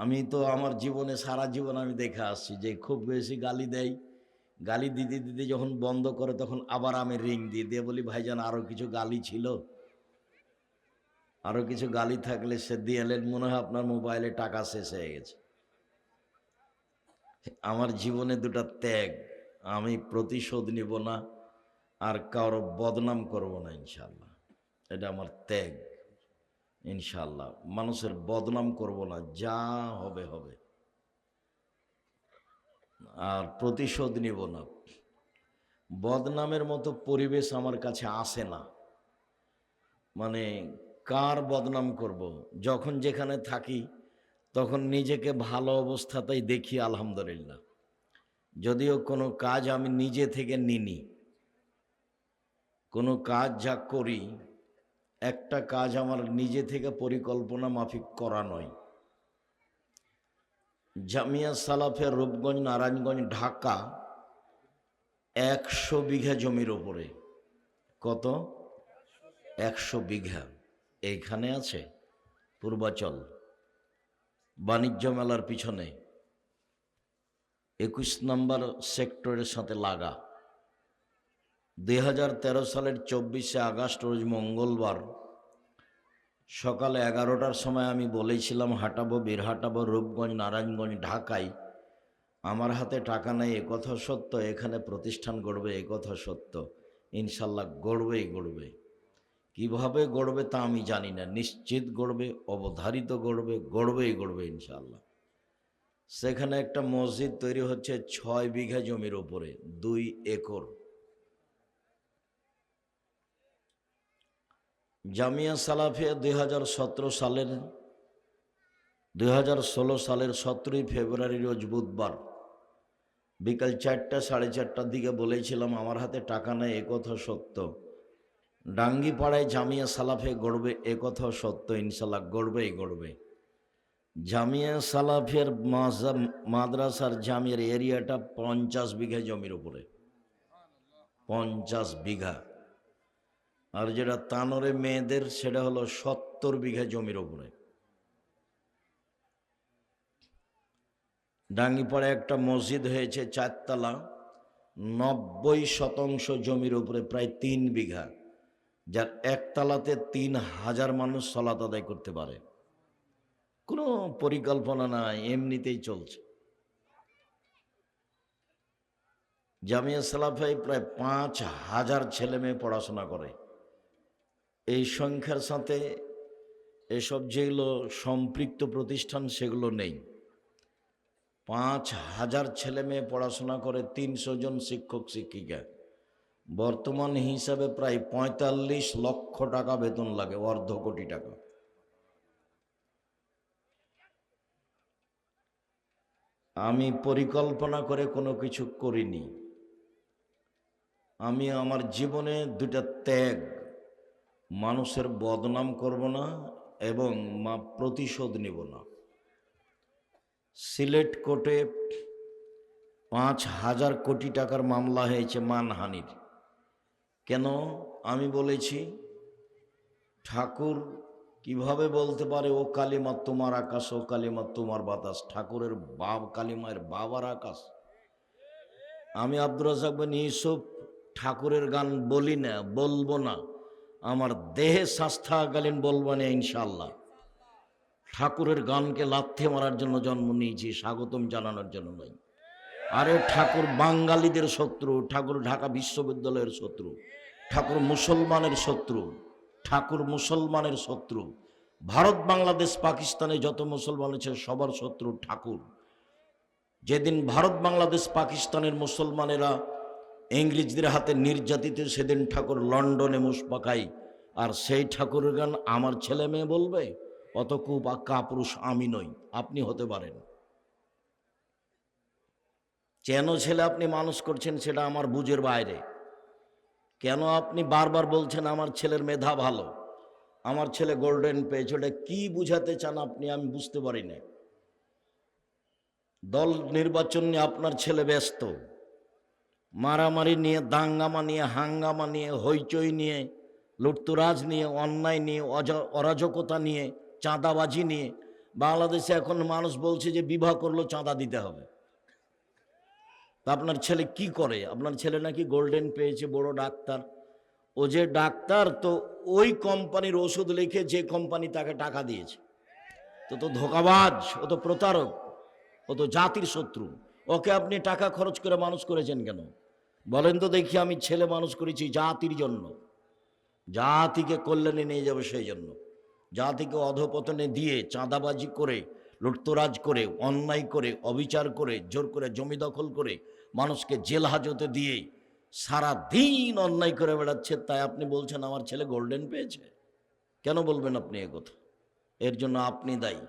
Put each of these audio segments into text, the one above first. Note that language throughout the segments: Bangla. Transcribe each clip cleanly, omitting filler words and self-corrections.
আমি তো আমার জীবনে সারা জীবন আমি দেখে আসছি যে খুব বেশি গালি দেয়, গালি দিতে দিতে যখন বন্ধ করে তখন আবার আমি রিং দিয়ে দিয়ে বলি ভাইজান আরও কিছু গালি ছিল, আরও কিছু গালি থাকলে সে দিয়ে এলেন, মনে হয় আপনার মোবাইলে টাকা শেষ হয়ে গেছে। আমার জীবনে দুটা ত্যাগ, আমি প্রতিশোধ নিব না আর কারো বদনাম করব না ইনশাল্লাহ, এটা আমার ত্যাগ। ইনশাল্লাহ মানুষের বদনাম করব না, যা হবে হবে, আর প্রতিশোধ নিব না। বদনামের মতো পরিবেশ আমার কাছে আসে না, মানে কার বদনাম করব। যখন যেখানে থাকি তখন নিজেকে ভালো অবস্থাতেই দেখি আলহামদুলিল্লাহ। যদিও কোনো কাজ আমি নিজে থেকে নিনি, কোনো কাজ যা করি একটা কাজ আমার নিজে থেকে পরিকল্পনা মাফিক করা নয়। জামিয়া সালাফের রূপগঞ্জ নারায়ণগঞ্জ ঢাকা 100 বিঘা জমির ওপরে। কত? 100 বিঘা। এইখানে আছে পূর্বাচল বাণিজ্য মেলার পিছনে 21 নম্বর সেক্টরের সাথে লাগা। 2013 সালের 24শে আগস্ট রোজ মঙ্গলবার সকালে 11টার সময় আমি বলেছিলাম হাঁটাবো, বীর হাঁটাবো রূপগঞ্জ নারায়ণগঞ্জ ঢাকায়। আমার হাতে টাকা নেই একথা সত্য, এখানে প্রতিষ্ঠান গড়বে একথা সত্য, ইনশাল্লাহ গড়বেই গড়বে। কিভাবে গড়বে তা আমি জানি না, নিশ্চিত গড়বে, অবধারিত গড়বে, গড়বেই গড়বে ইনশাল্লাহ। সেখানে একটা মসজিদ তৈরি হচ্ছে 6 বিঘা জমির ওপরে, 2 একর। জামিয়া সালাফিয়া 2016 সালের 17ই ফেব্রুয়ারি রোজ বুধবার বিকাল 4টা 4:30টার দিকে বলেছিলাম আমার হাতে টাকা নেই একথা সত্য, ডাঙ্গিপাড়ায় জামিয়া সালাফে গড়বে একথা সত্য, ইনশাল্লাহ গড়বেই গড়বে। জামিয়া সালাফের মাদ্রাসার জামিয়ার এরিয়াটা 50 বিঘা জমির উপরে, 50 বিঘা। আর যেটা তানোরে মেয়েদের সেটা হলো 70 বিঘা জমির উপরে। ডাঙ্গিপাড়ায় একটা মসজিদ হয়েছে 4 তলা, 90% জমির উপরে, প্রায় 3 বিঘা, যার একতলাতে 3000 মানুষ সালাত আদায় করতে পারে। কোনো পরিকল্পনা নাই, এমনিতেই চলছে। জামিয়া সালাফায় প্রায় 5000 ছেলে মেয়ে পড়াশোনা করে। এই সংখ্যার সাথে এসব যেগুলো সম্পৃক্ত প্রতিষ্ঠান সেগুলো নেই। 5000 ছেলে মেয়ে পড়াশোনা করে, 300 জন শিক্ষক শিক্ষিকা। বর্তমান হিসাবে প্রায় 45 লক্ষ টাকা বেতন লাগে, 1.5 কোটি টাকা। আমি পরিকল্পনা করে কোনো কিছু করিনি। আমি আমার জীবনে দুটা ত্যাগ, মানুষের বদনাম করব না এবং প্রতিশোধ নেব না। সিলেট কোর্টে 5000 কোটি টাকার মামলা হয়েছে মানহানির। কেন? আমি বলেছি ঠাকুর কিভাবে বলতে পারে ও কালিমা তোমার আকাশ, ও কালিমা তোমার বাতাস? ঠাকুরের কালিমায়ের বাবার আকাশ। আমি আব্দুর রাজ্জাক বিন ইউসুফ ঠাকুরের গান বলি না, বলবো না, আমার দেহে শ্বাস থাকাকালীন বলবো না ইনশাল্লাহ। ঠাকুরের গানকে লাথি মারার জন্য জন্ম নিয়েছি, স্বাগতম জানানোর জন্য নয়। আরে ঠাকুর বাঙালিদের শত্রু, ঠাকুর ঢাকা বিশ্ববিদ্যালয়ের শত্রু, ঠাকুর মুসলমানের শত্রু, ঠাকুর মুসলমানের শত্রু। ভারত বাংলাদেশ পাকিস্তানে যত মুসলমান আছে সবার শত্রু ঠাকুর। যেদিন ভারত বাংলাদেশ পাকিস্তানের মুসলমানেরা ইংরেজদের হাতে নির্যাতিত, সেদিন ঠাকুর লন্ডনে মুশ পাকাই। আর সেই ঠাকুরের গান আমার ছেলে মেয়ে বলবে? অত কাপুরুষ আমি নই, আপনি হতে পারেন। কেন ছেলে আপনি মানুষ করছেন সেটা আমার বুঝের বাইরে। কেন আপনি বারবার বলছেন আমার ছেলের মেধা ভালো, আমার ছেলে গোল্ডেন পেয়েছে, ওটা কি বুঝাতে চান আপনি? আমি বুঝতে পারি না। দল নির্বাচন নিয়ে আপনার ছেলে ব্যস্ত, মারামারি নিয়ে, দাঙ্গামা নিয়ে, হাঙ্গামা নিয়ে, হইচই নিয়ে, লুটতরাজ নিয়ে, অন্যায় নিয়ে, অরাজকতা নিয়ে, চাঁদাবাজি নিয়ে। বাংলাদেশে এখন মানুষ বলছে যে বিবাহ করলেও চাঁদা দিতে হবে। তা আপনার ছেলে কি করে? আপনার ছেলে নাকি গোল্ডেন পেয়েছে, বড় ডাক্তার। ও যে ডাক্তার, তো ওই কোম্পানির ওষুধ লিখে যে কোম্পানি তাকে টাকা দিয়েছে, তো ধোঁকাবাজ, ও তো প্রতারক, ও তো জাতির শত্রু। ওকে আপনি টাকা খরচ করে মানুষ করেছেন কেন বলেন তো দেখি? আমি ছেলে মানুষ করেছি জাতির জন্য, জাতিকে কল্যাণে নিয়ে যাবে সেই জন্য। জাতিকে অধপতনে দিয়ে, চাঁদাবাজি করে, লুটতরাজ করে, অন্যায় করে, অবিচার করে, জোর করে জমি দখল করে, মানুষকে জেল হাজতে দিয়ে সারা দিন অন্যায় করে বেড়াচ্ছে, তাই আপনি বলছেন আমার ছেলে গোল্ডেন পেয়েছে? কেন বলবেন আপনি এ কথা? এর জন্য আপনি দায়ী।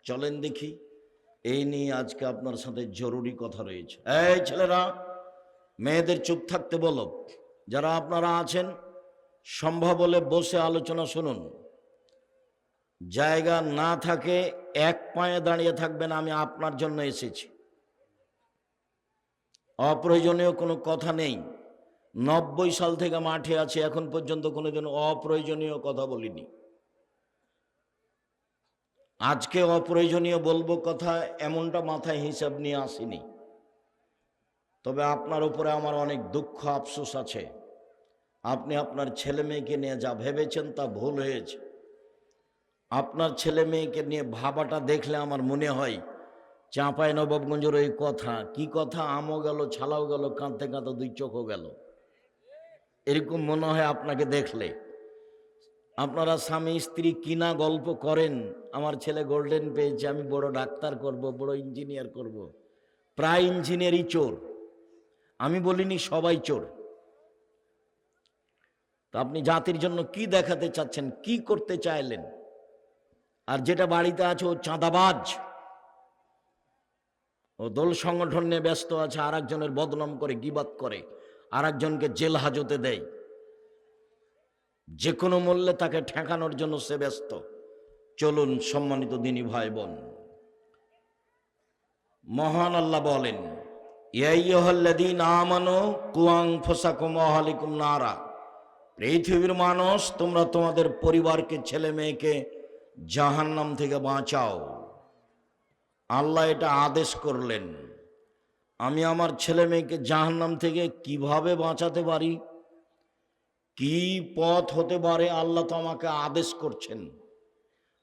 চলেন দেখি, এই নিয়ে আজকে আপনার সাথে জরুরি কথা রয়েছে। এই ছেলেরা, মেয়েদের চুপ থাকতে বলো। যারা আপনারা আছেন, সম্ভব হলে বসে আলোচনা শুনুন। জায়গা না থাকে এক পায়ে দাঁড়িয়ে থাকবেন, আমি আপনার জন্য এসেছি। অপ্রয়োজনীয় কোনো কথা নেই। 90 সাল থেকে মাঠে আছে, এখন পর্যন্ত কোনোদিন অপ্রয়োজনীয় কথা বলিনি। আজকে অপ্রয়োজনীয় বলবো কথা, এমনটা মাথায় হিসাব নিয়ে আসিনি। তবে আপনার উপরে আমার অনেক দুঃখ আফসোস আছে। আপনি আপনার ছেলে মেয়েকে নিয়ে যা ভেবেছেন তা ভুল হয়েছে। আপনার ছেলে মেয়েকে নিয়ে ভাবাটা দেখলে আমার মনে হয় চাঁপাইনবাবগঞ্জের ওই কথা, কি কথা, আমও গেল ছালাও গেল, কাঁদতে কাঁদতে দুই চোখও গেল, এরকম মনে হয় আপনাকে দেখলে। আপনারা স্বামী স্ত্রী কিনা গল্প করেন, আমার ছেলে গোল্ডেন পেয়েছে, আমি বড় ডাক্তার করব, বড় ইঞ্জিনিয়ার করব। প্রায় ইঞ্জিনিয়ারই চোর। আমি বলিনি সবাই চোর। তা আপনি জাতির জন্য কি দেখাতে চাচ্ছেন, কি করতে চাইলেন? আর যেটা বাড়িতে আছে ও চাঁদাবাজ, ও দল সংগঠন নিয়ে ব্যস্ত আছে, আর একজনের বদনাম করে, গীবাত করে, আর একজনকে জেল হাজতে দেয়, যে কোনো মূল্যে তাকে ঠেকানোর জন্য সে ব্যস্ত। চলুন সম্মানিত দিনী ভাই বোন, মহান আল্লাহ বলেন, ইয়া আইয়ুহাল্লাযীনা আমানু কু আনফুসাকুম ওয়া আহলিকুম নারা। পৃথিবীর মানুষ, তোমরা তোমাদের পরিবারকে, ছেলে মেয়েকে জাহান্নাম থেকে বাঁচাও। আল্লাহ এটা আদেশ করলেন। আমি আমার ছেলে মেয়েকে জাহান্নাম থেকে কিভাবে বাঁচাতে পারি, কি পথ হতে পারে, আল্লাহ তো আমাকে আদেশ করছেন।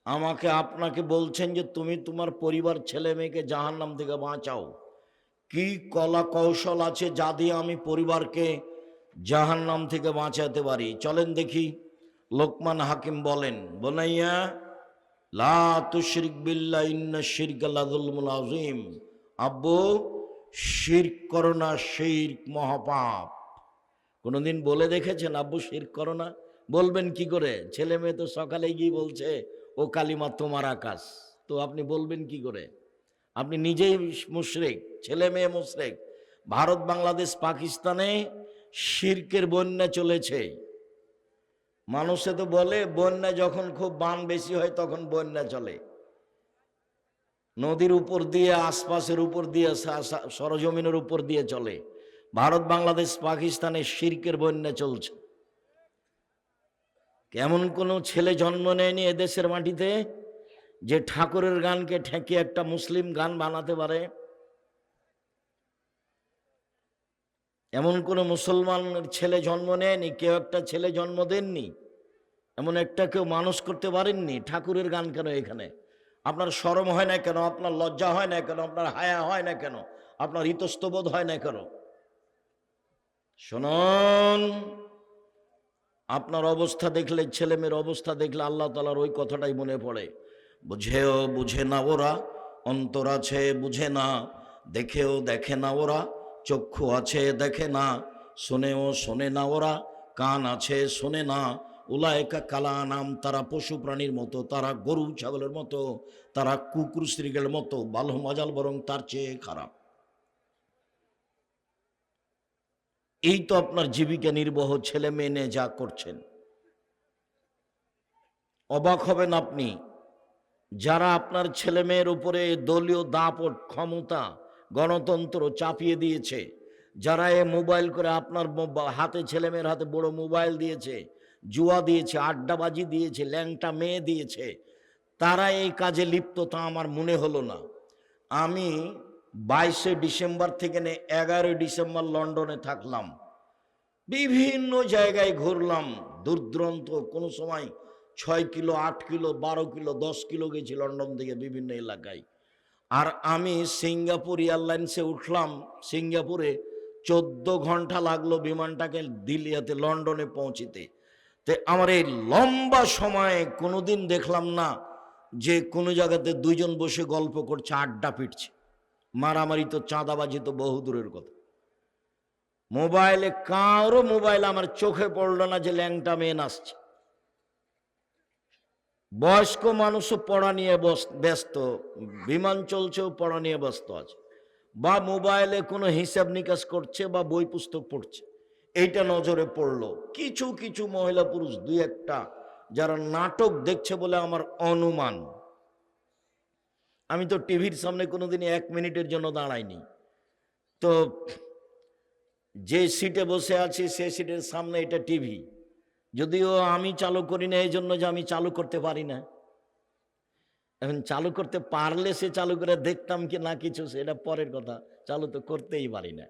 আমাকে, আপনাকে বলছেন যে তুমি তোমার পরিবার, ছেলে মেয়েকে জাহান্নাম থেকে বাঁচাও। কি কলা কৌশল আছে যা দিয়ে আমি পরিবারকে জাহান্নাম থেকে বাঁচাতে পারি? চলেন দেখি। লোকমান হাকিম বলেন, বনাইয়া লা তুশরিক বিল্লাহ ইন্নাশ শিরকা লাযুলমুন আযীম। আব্বু, শিরক করো না, শিরক মহাপাপ। কোনোদিন বলে দেখেছেন আব্বু শিরক করো না? বলবেন কি করে? ছেলে মেয়ে তো সকালে গিয়ে বলছে ও কালিমা তোমার আকাশ, তো আপনি বলবেন কি করে? আপনি নিজেই মুশরিক, ছেলে মেয়ে মুশরিক। ভারত, বাংলাদেশ, পাকিস্তানে শিরকের বন্যা চলেছে। মানুষে তো বলে বন্যা যখন খুব বান বেশি হয় তখন বন্যা চলে। নদীর উপর দিয়ে, আশপাশের উপর দিয়ে, সরজমিনের উপর দিয়ে চলে। ভারত, বাংলাদেশ, পাকিস্তানে শিরকের বন্যা চলছে। কেমন কোনো ছেলে জন্ম নেয়নি এদেশের মাটিতে যে ঠাকুরের গানকে ঠেকে একটা মুসলিম গান বানাতে পারে? এমন কোনো মুসলমানের ছেলে জন্ম নেয়নি, কেউ একটা ছেলে জন্ম দেননি, এমন একটা কেউ মানুষ করতে পারেননি। ঠাকুরের গান কেন এখানে? আপনার শরম হয় না কেন? আপনার লজ্জা হয় না কেন? আপনার হায়া হয় না কেন? আপনার ইতস্তবোধ হয় না কেন? শুনুন, আপনার অবস্থা দেখলে, ছেলে মেয়ের অবস্থা দেখলে আল্লাহ তাআলার ওই কথাটাই মনে পড়ে, বুঝেও বুঝে না ওরা, অন্তর আছে বুঝে না, দেখেও দেখে না ওরা, চক্ষু আছে দেখে না, শোনেও শোনে না ওরা, কান আছে শোনে না। উলায়েকা কালা নাম, তারা পশু প্রাণীর মতো, তারা গরু ছাগলের মতো, তারা কুকুর শ্রীগের মতো, বালহ মাজাল বরং তার চেয়ে খারাপ। এই তো আপনার জীবিকা নির্বাহ, ছেলে মেয়ে নিয়ে যা করছেন। অবাক হবেন আপনি, যারা আপনার ছেলে মেয়ের উপরে দলীয় দাপট, ক্ষমতা, গণতন্ত্র চাপিয়ে দিয়েছে, যারা এ মোবাইল করে আপনার হাতে, ছেলে মেয়ের হাতে বড় মোবাইল দিয়েছে, জুয়া দিয়েছে, আড্ডাবাজি দিয়েছে, ল্যাংটা মেয়ে দিয়েছে, তারা এই কাজে লিপ্ত তা আমার মনে হলো না। আমি 22শে ডিসেম্বর থেকে 11ই ডিসেম্বর লন্ডনে থাকলাম, বিভিন্ন জায়গায় ঘুরলাম, দূর দূরান্ত, কোনো সময় 6 কিলো, 8 কিলো, 12 কিলো, 10 কিলো গেছি লন্ডন থেকে বিভিন্ন এলাকায়। আর আমি সিঙ্গাপুর এয়ারলাইন্সে উঠলাম, সিঙ্গাপুরে 14 ঘন্টা লাগলো বিমানটাকে দিল্লিতে লন্ডনে পৌঁছিতে। তো আমার এই লম্বা সময়ে কোনোদিন দেখলাম না যে কোনো জায়গাতে দুইজন বসে গল্প করছে, আড্ডা পিটছে। মারামারি তো, চাঁদাবাজি তো বহু দূরের কথা। মোবাইলে কারো মোবাইল আমার চোখে পড়লো না যে ল্যাংটা মেয়ে নাচছে। বয়স্ক মানুষও পড়া নিয়ে ব্যস্ত, বিমান চলছেও পড়া নিয়ে ব্যস্ত আছে, বা মোবাইলে কোনো হিসাব নিকাশ করছে বা বই পুস্তক পড়ছে। এইটা নজরে পড়লো। কিছু কিছু মহিলা পুরুষ দুই একটা যারা নাটক দেখছে বলে আমার অনুমান। আমি তো টিভির সামনে কোনোদিনই 1 মিনিটের জন্য দাঁড়াইনি। তো যে সিটে বসে আছি সে সিটের সামনে এটা টিভি, যদিও আমি চালু করি না, এই জন্য যে আমি চালু করতে পারি না। এখন চালু করতে পারলে সে চালু করে দেখতাম কি না কিছু, সেটা পরের কথা। চালু তো করতেই পারি না।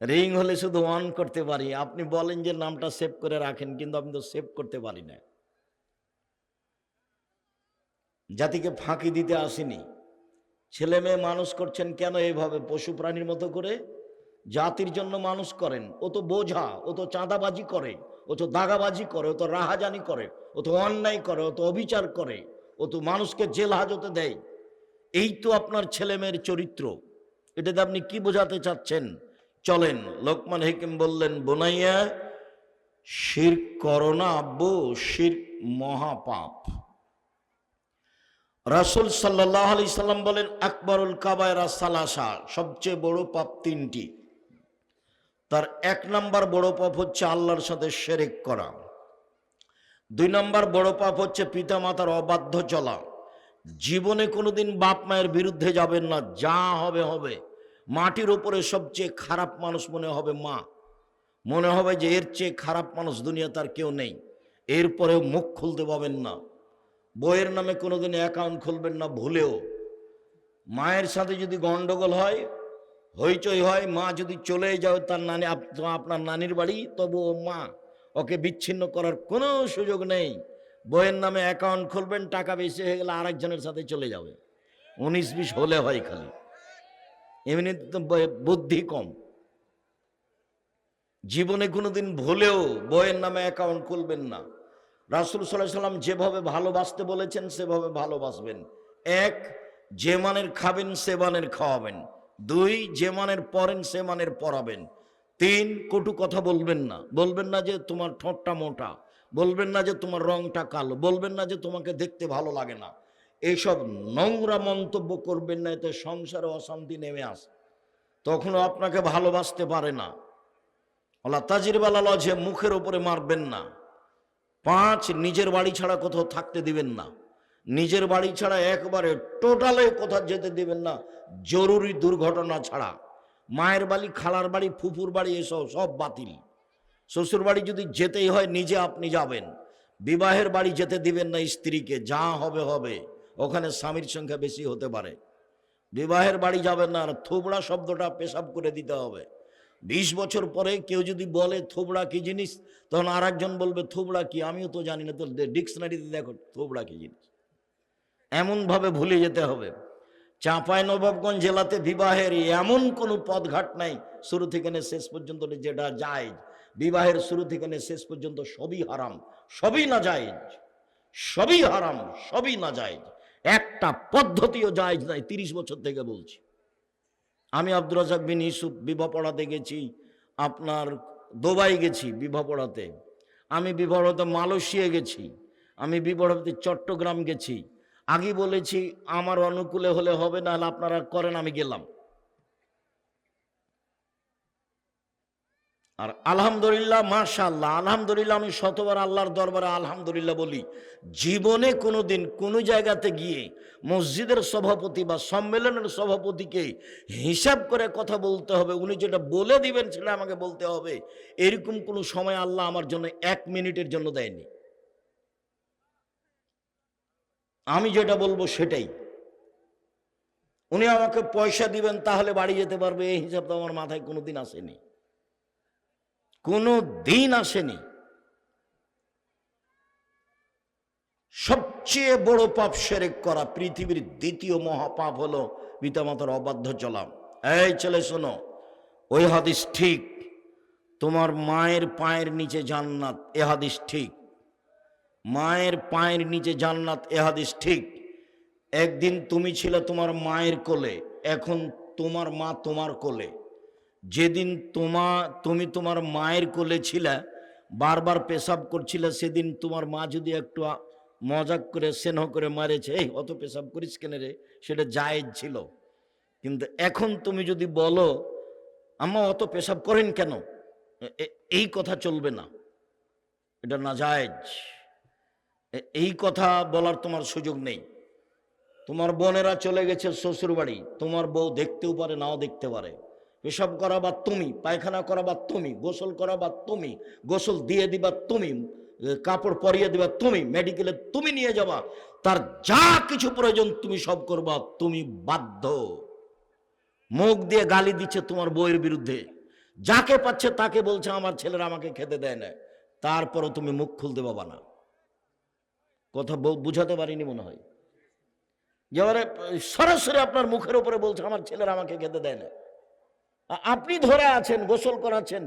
রিং হলে শুধু অন করতে পারি। আপনি বলেন যে নামটা সেভ করে রাখেন, কিন্তু আমি তো সেভ করতে পারি না। জাতিকে ফাঁকি দিতে আসেনি। ছেলে মেয়ে মানুষ করছেন কেন এইভাবে পশু প্রাণীর মতো করে? জাতির জন্য মানুষ করেন। ও তো বোঝা, ও তো চাঁদাবাজি করে, ও তো দাগাবাজি করে, ও তো রাহাজানি করে, ও তো অন্যায় করে, ও তো অবিচার করে, ও তো মানুষকে জেল হাজতে দেয়। এই তো আপনার ছেলে মেয়ের চরিত্র। এটাতে আপনি কি বোঝাতে চাচ্ছেন? চলেন, লোকমান হাকিম বললেন, বোনাইয়া শিরক করো না আব্বু, শিরক মহাপাপ। রাসূল সাল্লাল্লাহু আলাইহি সাল্লাম বলেন, আকবরুল কাবায়রা সালাসা, সবচেয়ে বড় পাপ 3টি। তার 1 নম্বর বড় পাপ হচ্ছে আল্লাহর সাথে শিরক করা। 2 নম্বর বড় পাপ হচ্ছে পিতামাতার অবাধ্য চলা। জীবনে কোনোদিন বাপ মায়ের বিরুদ্ধে যাবেন না, যা হবে হবে। মাটির উপরে সবচেয়ে খারাপ মানুষ মনে হবে মা। মনে হবে যে এর চেয়ে খারাপ মানুষ দুনিয়াতে আর কেউ নেই। এরপরেও মুখ খুলতে পাবেন না। বইয়ের নামে কোনোদিন অ্যাকাউন্ট খুলবেন না ভুলেও। মায়ের সাথে যদি গন্ডগোল হয়, হইচই হয়, মা যদি চলে যাও তার নানি, আপনার নানির বাড়ি, তবু ও মা, ওকে বিচ্ছিন্ন করার কোনো সুযোগ নেই। বইয়ের নামে অ্যাকাউন্ট খুলবেন, টাকা বেশি হয়ে গেলে আরেকজনের সাথে চলে যাবে। 19-20 হলে হয় খালি, এমনিতে তো বুদ্ধি কম। জীবনে কোনোদিন ভুলেও বইয়ের নামে অ্যাকাউন্ট খুলবেন না। রাসূল সাল্লাল্লাহু আলাইহি সাল্লাম যেভাবে ভালোবাসতে বলেছেন সেভাবে ভালোবাসবেন। 1, যে মানের খাবেন সে মানের খাওয়াবেন। 2, যে মানের পরেন সে মানের পরাবেন। 3, কটু কথা বলবেন না। বলবেন না যে তোমার ঠোঁটটা মোটা, বলবেন না যে তোমার রংটা কালো, বলবেন না যে তোমাকে দেখতে ভালো লাগে না। এইসব নোংরা মন্তব্য করবেন না, এতে সংসারে অশান্তি নেমে আসে, তখনও আপনাকে ভালোবাসতে পারে না। ওলা তাজিরবালা, যে মুখের উপরে মারবেন না। 5, নিজের বাড়ি ছাড়া কোথাও থাকতে দিবেন না। নিজের বাড়ি ছাড়া একবারে টোটালে কোথাও যেতে দিবেন না, জরুরি দুর্ঘটনা ছাড়া। মায়ের বাড়ি, খালার বাড়ি, ফুফুর বাড়ি, এসব সব বাতিল। শ্বশুর বাড়ি যদি যেতেই হয় নিজে আপনি যাবেন। বিবাহের বাড়ি যেতে দিবেন না স্ত্রীকে, যা হবে হবে, ওখানে স্বামীর সংখ্যা বেশি হতে পারে। বিবাহের বাড়ি যাবেন না। আর থোবড়া শব্দটা পেশাব করে দিতে হবে। 20 বছর পরে কেউ যদি বলে থোবড়া কি জিনিস, তখন আর একজন বলবে থোবড়া কি, আমিও তো জানি না, তো ডিকশনারিতে দেখো থোবড়া কি জিনিস। এমনভাবে ভুলে যেতে হবে। চাঁপাইনবাবগঞ্জ জেলাতে বিবাহের এমন কোনো পথঘাট নাই শুরু থেকে শেষ পর্যন্ত যেটা জায়েজ। বিবাহের শুরু থেকে শেষ পর্যন্ত সবই হারাম, সবই না জায়েজ, সবই হারাম, সবই না জায়েজ। একটা পদ্ধতিও জায়েজ নাই, 30 বছর থেকে বলছি। আমি আব্দুর রাজ্জাক বিন ইউসুফ বিবাহ পড়াতে গেছি, আপনার দুবাই গেছি বিবাহ পড়াতে, আমি বিবাহ পড়াতে মালয়েশিয়া গেছি, আমি বিবাহ পড়াতে চট্টগ্রাম গেছি। আগে বলেছি আমার অনুকূলে হলে হবে, না হলে আপনারা করেন, আমি গেলাম। আর আলহামদুলিল্লাহ, মাশাআল্লাহ, আলহামদুলিল্লাহ, আমি শতবার আল্লাহর দরবারে আলহামদুলিল্লাহ বলি। জীবনে কোনোদিন কোনো জায়গাতে গিয়ে মসজিদের সভাপতি বা সম্মেলনের সভাপতিকে হিসাব করে কথা বলতে হবে, উনি যেটা বলে দিবেন সেটা আমাকে বলতে হবে, এরকম কোনো সময় আল্লাহ আমার জন্য 1 মিনিটের জন্য দেয়নি। আমি যেটা বলবো সেটাই। উনি আমাকে পয়সা দিবেন তাহলে বাড়ি যেতে পারবে, এই হিসাব তো আমার মাথায় কোনোদিন আসেনি, কোনো দিন আসেনি। সবচেয়ে বড় পাপ শিরক করা, পৃথিবীর দ্বিতীয় মহাপাপ হলো পিতামাতার অবাধ্য চলা। এই ছেলে শোনো, ওই হাদিস ঠিক, তোমার মায়ের পায়ের নিচে জান্নাত, এ হাদিস ঠিক। মায়ের পায়ের নিচে জান্নাত, এ হাদিস ঠিক। একদিন তুমি ছিলে তোমার মায়ের কোলে, এখন তোমার মা তোমার কোলে। যেদিন তুমি তোমার মায়ের কোলে ছিলে, বারবার পেশাব করছিলে, সেদিন তোমার মা যদি একটু মজাক করে স্নেহ করে মারেছে, এই অত পেশাব করিস কেন রে, সেটা জায়েজ ছিল। কিন্তু এখন তুমি যদি বলো আম্মা অত পেশাব করেন কেন, এই কথা চলবে না, এটা নাজায়েজ। এই কথা বলার তোমার সুযোগ নেই। তোমার বোনেরা চলে গেছে শ্বশুর বাড়ি, তোমার বউ দেখতেও পারে নাও দেখতে পারে। পেশাব করাবা তুমি, পায়খানা করাবা তুমি, গোসল করাবা তুমি, গোসল দিয়ে দিবা তুমি, কাপড় পরিয়ে দিবা তুমি, মেডিকেলে তুমি নিয়ে যাবা, তার যা কিছু প্রয়োজন তুমি সব করবা, তুমি বাধ্য। মুখ দিয়ে গালি দিচ্ছে তোমার বউয়ের বিরুদ্ধে, যাকে পাচ্ছে তাকে বলছে আমার ছেলেরা আমাকে খেতে দেয় না, তারপরও তুমি মুখ খুলতে পাবা না। কথা বুঝাতে পারিনি মনে হয়। যেবারে সরাসরি আপনার মুখের উপরে বলছে আমার ছেলেরা আমাকে খেতে দেয় না, আপনি ধরে আছেন, গোসল করাচ্ছেন,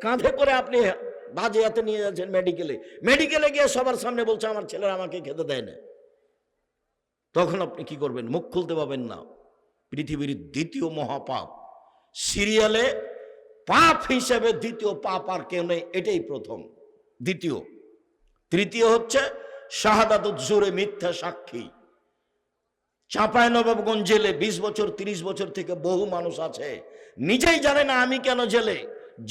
কাঁধে করে আপনি বাজে হাতে নিয়ে যাচ্ছেন মেডিকেলে গিয়ে সবার সামনে বলছে আমার ছেলেরা আমাকে খেতে দেয় না, তখন আপনি কি করবেন? মুখ খুলতে পাবেন না। পৃথিবীর দ্বিতীয় মহাপাপ, সিরিয়ালে পাপ হিসেবে দ্বিতীয় পাপ আর কেউ নেই, এটাই প্রথম। দ্বিতীয়, তৃতীয় হচ্ছে শাহাদাতুজ জুরে, মিথ্যা সাক্ষী। চাঁপাইনবাবগঞ্জ জেলে 20 বছর 30 বছর থেকে বহু মানুষ আছে, নিজেই জানে না আমি কেন জেলে,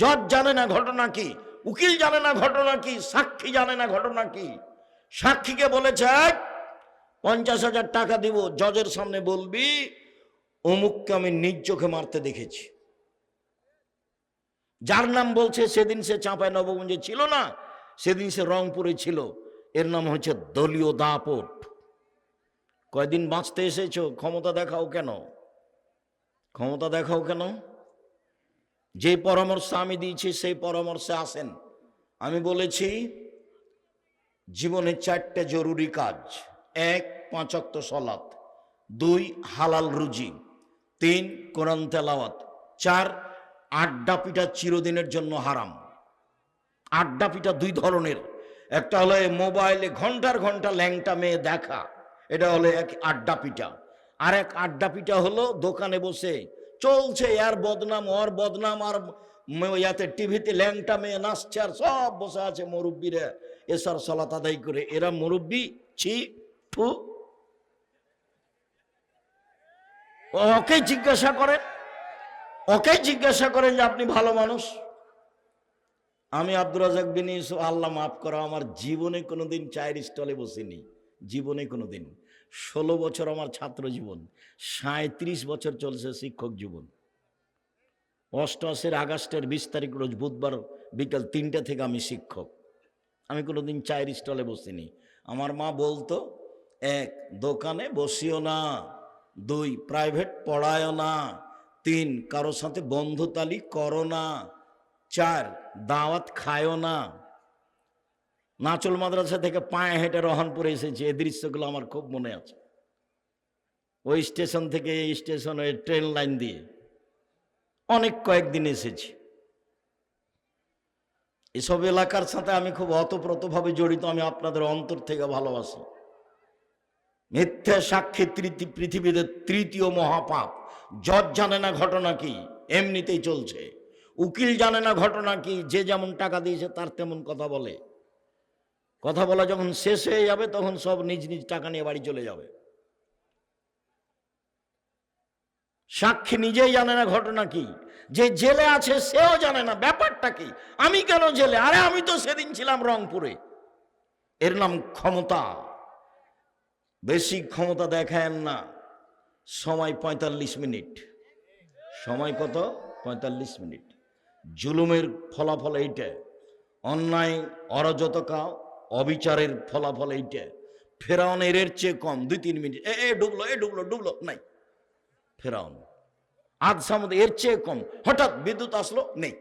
জজ জানে না ঘটনা কি, উকিল জানে না ঘটনা কি, সাক্ষী জানে না ঘটনা কি। সাক্ষীকে বলেছে 50,000 টাকা দিব, জজের সামনে বলবি অমুককে আমি নিজ চোখে মারতে দেখেছি। যার নাম বলছে সেদিন সে চাঁপাইনবাবগঞ্জে ছিল না, সেদিন সে রংপুরে ছিল। এর নাম হচ্ছে দলীয় দাপট। কয়দিন বাঁচতে এসেছো, ক্ষমতা দেখাও কেন? ক্ষমতা দেখাও কেন? যে পরামর্শ আমি দিয়েছি সেই পরামর্শে আসেন। আমি বলেছি জীবনে 4টে জরুরি কাজ: 1 5 ওয়াক্ত সালাত, 2 হালাল রুজি, 3 কোরআন তেলাওয়াত, 4 আড্ডা পিটা চিরদিনের জন্য হারাম। আড্ডা পিটা 2 ধরনের, একটা হলো মোবাইলে ঘন্টার ঘন্টা ল্যাংটা মেয়ে দেখা, এটা হলো এক আড্ডা পিটা। আর এক আড্ডা পিটা হলো দোকানে বসে চলছে এর বদনাম ওর বদনাম, আর ইয়াতে টিভিতে ল্যাংটা মেয়ে নাচছে, আর সব বসে আছে মুরব্বীরা এসার সালাত আদায় করে। এরা মুরব্বী, ছি ফু। ওকে জিজ্ঞাসা করেন যে আপনি ভালো মানুষ। আমি আব্দুর রাজাক বিন ইউসুফ, আল্লাহ মাফ করো, আমার জীবনে কোনোদিন চায়ের স্টলে বসিনি, জীবনে কোনোদিন। 16 বছর আমার ছাত্র জীবন, 37 বছর চলছে শিক্ষক জীবন। 88 আগস্টের 20 তারিখ রোজ বুধবার বিকাল 3টা থেকে আমি শিক্ষক। আমি কোনোদিন চায়ের স্টলে বসিনি। আমার মা বলতো 1 দোকানে বসিও না, 2 প্রাইভেট পড়ায়ও না, 3 কারোর সাথে বন্ধুতালি করো না, 4 দাওয়াত খায়ও না। নাচল মাদ্রাসা থেকে পায়ে হেঁটে রহনপুরে এসেছি, এই দৃশ্যগুলো আমার খুব মনে আছে। ওই স্টেশন থেকে এই স্টেশনে ট্রেন লাইন দিয়ে অনেক কয়েকদিন এসেছি। এসব এলাকার সাথে আমি খুব অতপ্রতভাবে জড়িত, আমি আপনাদের অন্তর থেকে ভালোবাসি। মিথ্যা সাক্ষী পৃথিবীতে তৃতীয় মহাপাপ। জজ জানে না ঘটনা কি, এমনিতেই চলছে। উকিল জানে না ঘটনা কি, যে যেমন টাকা দিয়েছে তার তেমন কথা বলে। কথা বলা যখন শেষ হয়ে যাবে তখন সব নিজ নিজ টাকা নিয়ে বাড়ি চলে যাবে। সাক্ষী নিজেই জানে না ঘটনা কি, যে জেলে আছে সেও জানে না ব্যাপারটা কি, আমি কেন জেলে, আরে আমি তো সেদিন ছিলাম রংপুরে। এর নাম ক্ষমতা। বেশি ক্ষমতা দেখায়েন না। সময় 45 মিনিট। সময় কত? 45 মিনিট। জুলুমের ফলাফল এইটা, অন্যায় অরাজকতা অবিচারের ফলাফল এইটা। ফেরাউনের এর চেয়ে কম 2-3 মিনিট, এ ডুবলো, ডুবলো ডুবলো, নাই। ফেরাউন আধ সামুদ এর চেয়ে কম, হঠাৎ বিদ্যুৎ আসলো, নেই।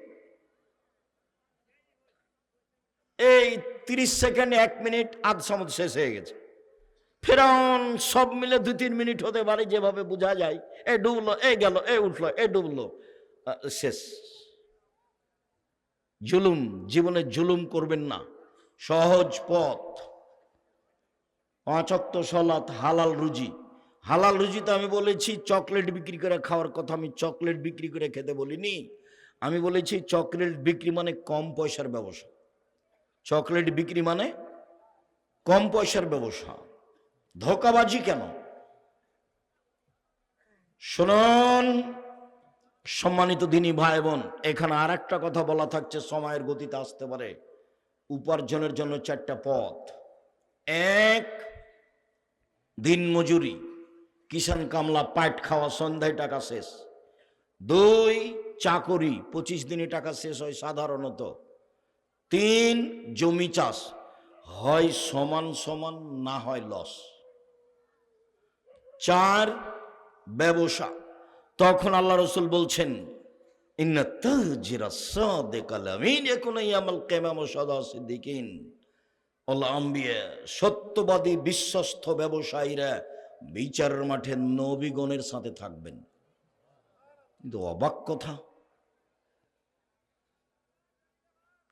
এই 30 সেকেন্ড, 1 মিনিট, আধ সামুদ শেষ হয়ে গেছে। ফেরাউন সব মিলে 2-3 মিনিট হতে পারে, যেভাবে বোঝা যায়। এ ডুবলো, এ গেল, এ উঠলো, এ ডুবলো, শেষ। জুলুম, জীবনে জুলুম করবেন না। সহজ পথ, 5 ওয়াক্ত সালাত, হালাল রুজি। হালাল রুজি তো আমি বলেছি চকলেট বিক্রি করে খাওয়ার কথা, আমি চকলেট বিক্রি করে খেতে বলিনি। আমি বলেছি চকলেট বিক্রি মানে কম পয়সার ব্যবসা। চকলেট বিক্রি মানে কম পয়সার ব্যবসা। ধোঁকাবাজি কেন? শুনুন সম্মানিত দিনী ভাই বোন, এখানে আর একটা কথা বলা থাকছে, সময়ের গতিতে আসতে পারে। উপার্জনের জন্য 4টা পথ। 1, দিন মজুরি, কিষান কামলা, পাট খাওয়া, সন্ধ্যায় টাকা শেষ। 2, চাকরি, 25 দিনে টাকা শেষ হয় সাধারণত। 3, জমি চাষ, হয় সমান সমান, না হয় লস। 4, ব্যবসা। তখন আল্লাহ রসুল বলছেন, ইন্না তাজিরা সাদিকাল আমিন ইয়াকুনু ইয়াউমাল কিয়ামাহ সাদা সিদ্দিকিন। আল্লাহ আম্বিয়া, সত্যবাদী বিশ্বস্ত ব্যবসায়ীরা বিচারের মাঠে নবীগণের সাথে থাকবেন। কিন্তু অবাক কথা,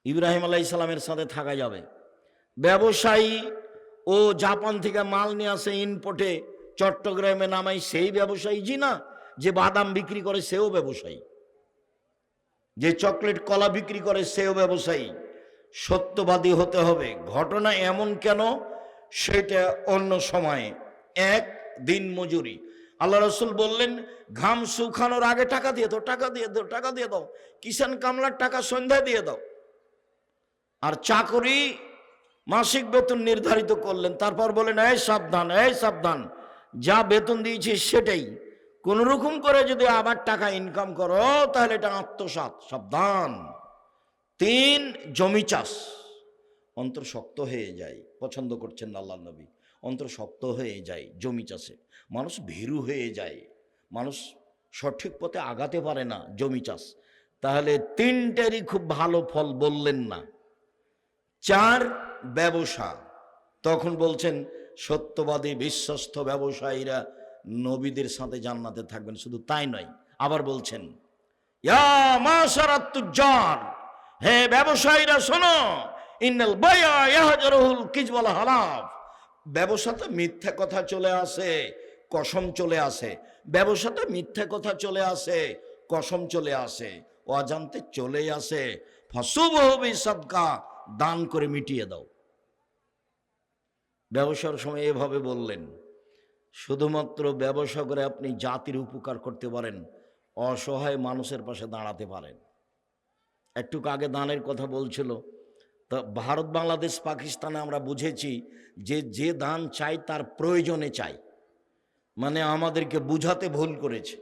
ইব্রাহিম আলাইহিস সালামের সাথে থাকা যাবে। ব্যবসায়ী ও জাপান থেকে মাল নিয়ে আসে ইনপোর্টে, চট্টগ্রামে নামাই, সেই ব্যবসায়ী জি না। যে বাদাম বিক্রি করে সেও ব্যবসায়ী, যে চকলেট কলা বিক্রি করে সেও ব্যবসায়ী। সত্যবাদী হতে হবে। ঘটনা এমন কেন সেটা অন্য সময়ে। 1, দিন মজুরি। আল্লাহ রসুল বললেন, ঘাম শুকানোর আগে টাকা দিয়ে দাও, টাকা দিয়ে দাও, টাকা দিয়ে দাও। কিষান কামলার টাকা সন্ধ্যায় দিয়ে দাও। আর চাকরি, মাসিক বেতন নির্ধারিত করলেন, তারপর বলেন, এই সাবধান, এই সাবধান, যা বেতন দিয়েছি সেটাই, কোন রকম করে যদি আবার টাকা ইনকাম করো তাহলে এটা আত্মসাৎ, সাবধান। 3, জমি চাষ। অন্তর শক্ত হয়ে যায়, পছন্দ করছেন না আল্লাহর নবী, অন্তর শক্ত হয়ে যায় জমি চাষে। মানুষ ভীরু হয়ে যায়, মানুষ সঠিক পথে আগাতে পারে না জমি চাষ। তাহলে 3টেরই খুব ভালো ফল বললেন না। 4, ব্যবসা। তখন বলছেন সত্যবাদী বিশ্বস্ত ব্যবসায়ীরা নবীদের সাথে জান্নাতে থাকবেন। শুধু তাই নয়, আবার বলছেন, ইয়া মাশারাত তুজ্জার, হে ব্যবসায়ীরা শোনো, ইন্নাল বাইয়া ইয়াহজারুল কিযব ওয়াল হালাফ। ব্যবসাতে মিথ্যা কথা চলে আসে, কসম চলে আসে। ব্যবসাতে মিথ্যা কথা চলে আসে, কসম চলে আসে, অজান্তে চলেই আসে। ফাসুবহু বিসাদকা, দান করে মিটিয়ে দাও। ব্যবসার সময় এভাবে বললেন। শুধুমাত্র ব্যবসা করে আপনি জাতির উপকার করতে পারেন, অসহায় মানুষের পাশে দাঁড়াতে পারেন। একটু আগে দানের কথা বলছিল, তো ভারত, বাংলাদেশ, পাকিস্তানে আমরা বুঝেছি যে দান চাই তার প্রয়োজনে চাই। মানে আমাদেরকে বুঝাতে ভুল করেছে।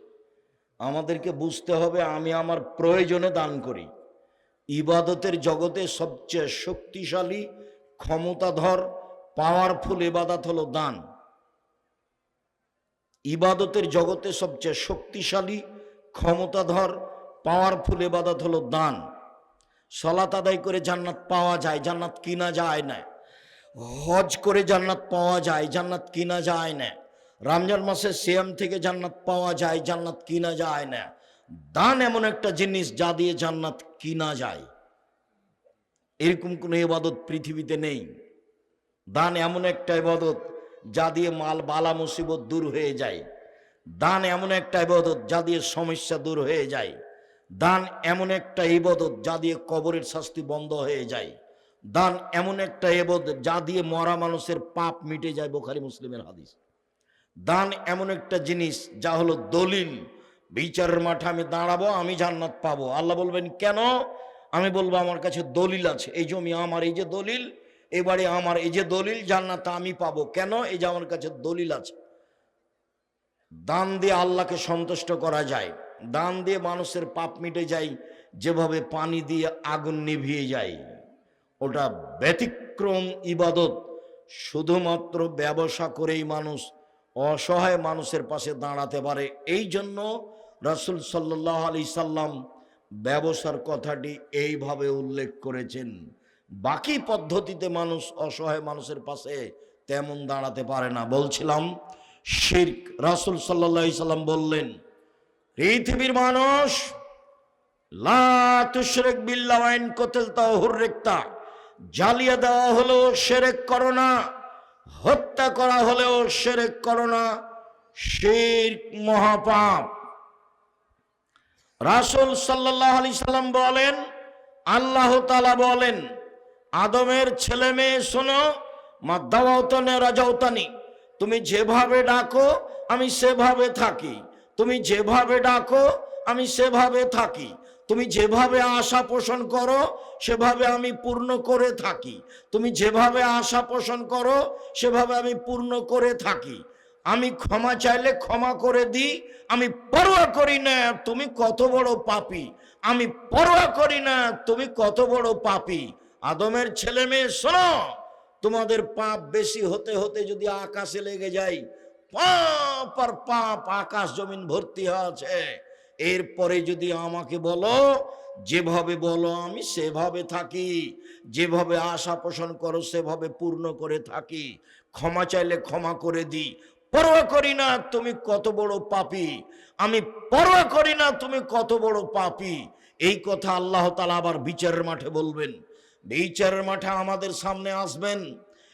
আমাদেরকে বুঝতে হবে আমি আমার প্রয়োজনে দান করি। ইবাদতের জগতে সবচেয়ে শক্তিশালী, ক্ষমতাধর, পাওয়ারফুল ইবাদত হলো দান। ইবাদতের জগতে সবচেয়ে শক্তিশালী, ক্ষমতাধর, পাওয়ারফুল ইবাদত হলো দান। সালাত আদায় করে জান্নাত পাওয়া যায়, জান্নাত কিনা যায় না। হজ করে জান্নাত পাওয়া যায়, জান্নাত কিনা যায় না। রমজান মাসে সিয়াম থেকে জান্নাত পাওয়া যায়, জান্নাত কিনা যায় না। দান এমন একটা জিনিস যা দিয়ে জান্নাত কিনা যায়। এরকম কোনো ইবাদত পৃথিবীতে নেই। দান এমন একটা ইবাদত যা দিয়ে মাল বালা মুসিবত দূর হয়ে যায়। দান এমন একটা ইবাদত যা দিয়ে সমস্যা দূর হয়ে যায়। দান এমন একটা ইবাদত যা দিয়ে কবরের শাস্তি বন্ধ হয়ে যায়। দান এমন একটা ইবাদত যা দিয়ে মরা মানুষের পাপ মিটে যায়, বুখারী মুসলিমের হাদিস। দান এমন একটা জিনিস যা হলো দলিল, বিচারের মাঠে আমি দাঁড়াবো, আমি জান্নাত পাবো। আল্লাহ বলবেন কেন? আমি বলবো আমার কাছে দলিল আছে, এই জমি আমার, এই যে দলিল, এবারে আমার, এই যে দলিল, জান্নাত আমি পাবো। কেন? এই যে আমার কাছে দলিল আছে। দান দিয়ে আল্লাহকে সন্তুষ্ট করা যায়, দান দিয়ে মানুষের পাপ মিটে যায়, যেভাবে পানি দিয়ে আগুন নিভিয়ে যায়। ওটা ব্যতিক্রম ইবাদত, শুধুমাত্র ব্যবসা করেই মানুষ অসহায় মানুষের পাশে দাঁড়াতে পারে। এই জন্য রাসূল সাল্লাল্লাহু আলাইহি সাল্লাম ব্যবসার কথাটি এইভাবে উল্লেখ করেছেন। বাকি পদ্ধতিতে মানুষ অসহায় মানুষের পাশে তেমন দাঁড়াতে পারে না। বলছিলাম শিরক। রাসূল সাল্লাল্লাহু আলাইহি সাল্লাম বললেন, পৃথিবীর মানুষ লা তুশরিক বিল্লাহি ওয়া ইন কুতিলতা হুররিকতা, জ্বালিয়ে দেওয়া হলেও শিরক করো না, হত্যা করা হলেও শিরক করো না, শিরক মহাপাপ। রাসূল সাল্লাল্লাহু আলাইহি সাল্লাম বলেন, আল্লাহ তাআলা বলেন, আদমের ছেলে মেয়ে শোনো, মা দাওয়াতানি রাজাউতানি, তুমি যেভাবে ডাকো আমি সেভাবে থাকি, তুমি যেভাবে ডাকো আমি সেভাবে থাকি, তুমি যেভাবে আশা পোষণ করো সেভাবে আমি পূর্ণ করে থাকি, তুমি যেভাবে আশা পোষণ করো সেভাবে আমি পূর্ণ করে থাকি। আমি ক্ষমা চাইলে ক্ষমা করে দিই, আমি পরোয়া করি না তুমি কত বড় পাপী, আমি পরোয়া করি না তুমি কত বড় পাপী। আদমের ছেলে মেয়ে শোনো, তোমাদের পাপ বেশি হতে হতে যদি আকাশে লেগে যায়, পাপ আর পাপ আকাশ জমিন ভর্তি আছে, এরপরে যদি আমাকে বলো, যেভাবে বলো আমি সেভাবে থাকি, যেভাবে আশা পোষণ করো সেভাবে পূর্ণ করে থাকি, ক্ষমা চাইলে ক্ষমা করে দিই, পরোয়া করি না তুমি কত বড় পাপী, আমি পরোয়া করি না তুমি কত বড় পাপী। এই কথা আল্লাহ তাআলা আবার বিচারের মাঠে বলবেন। বিচারের মাঠে আমাদের সামনে আসবেন,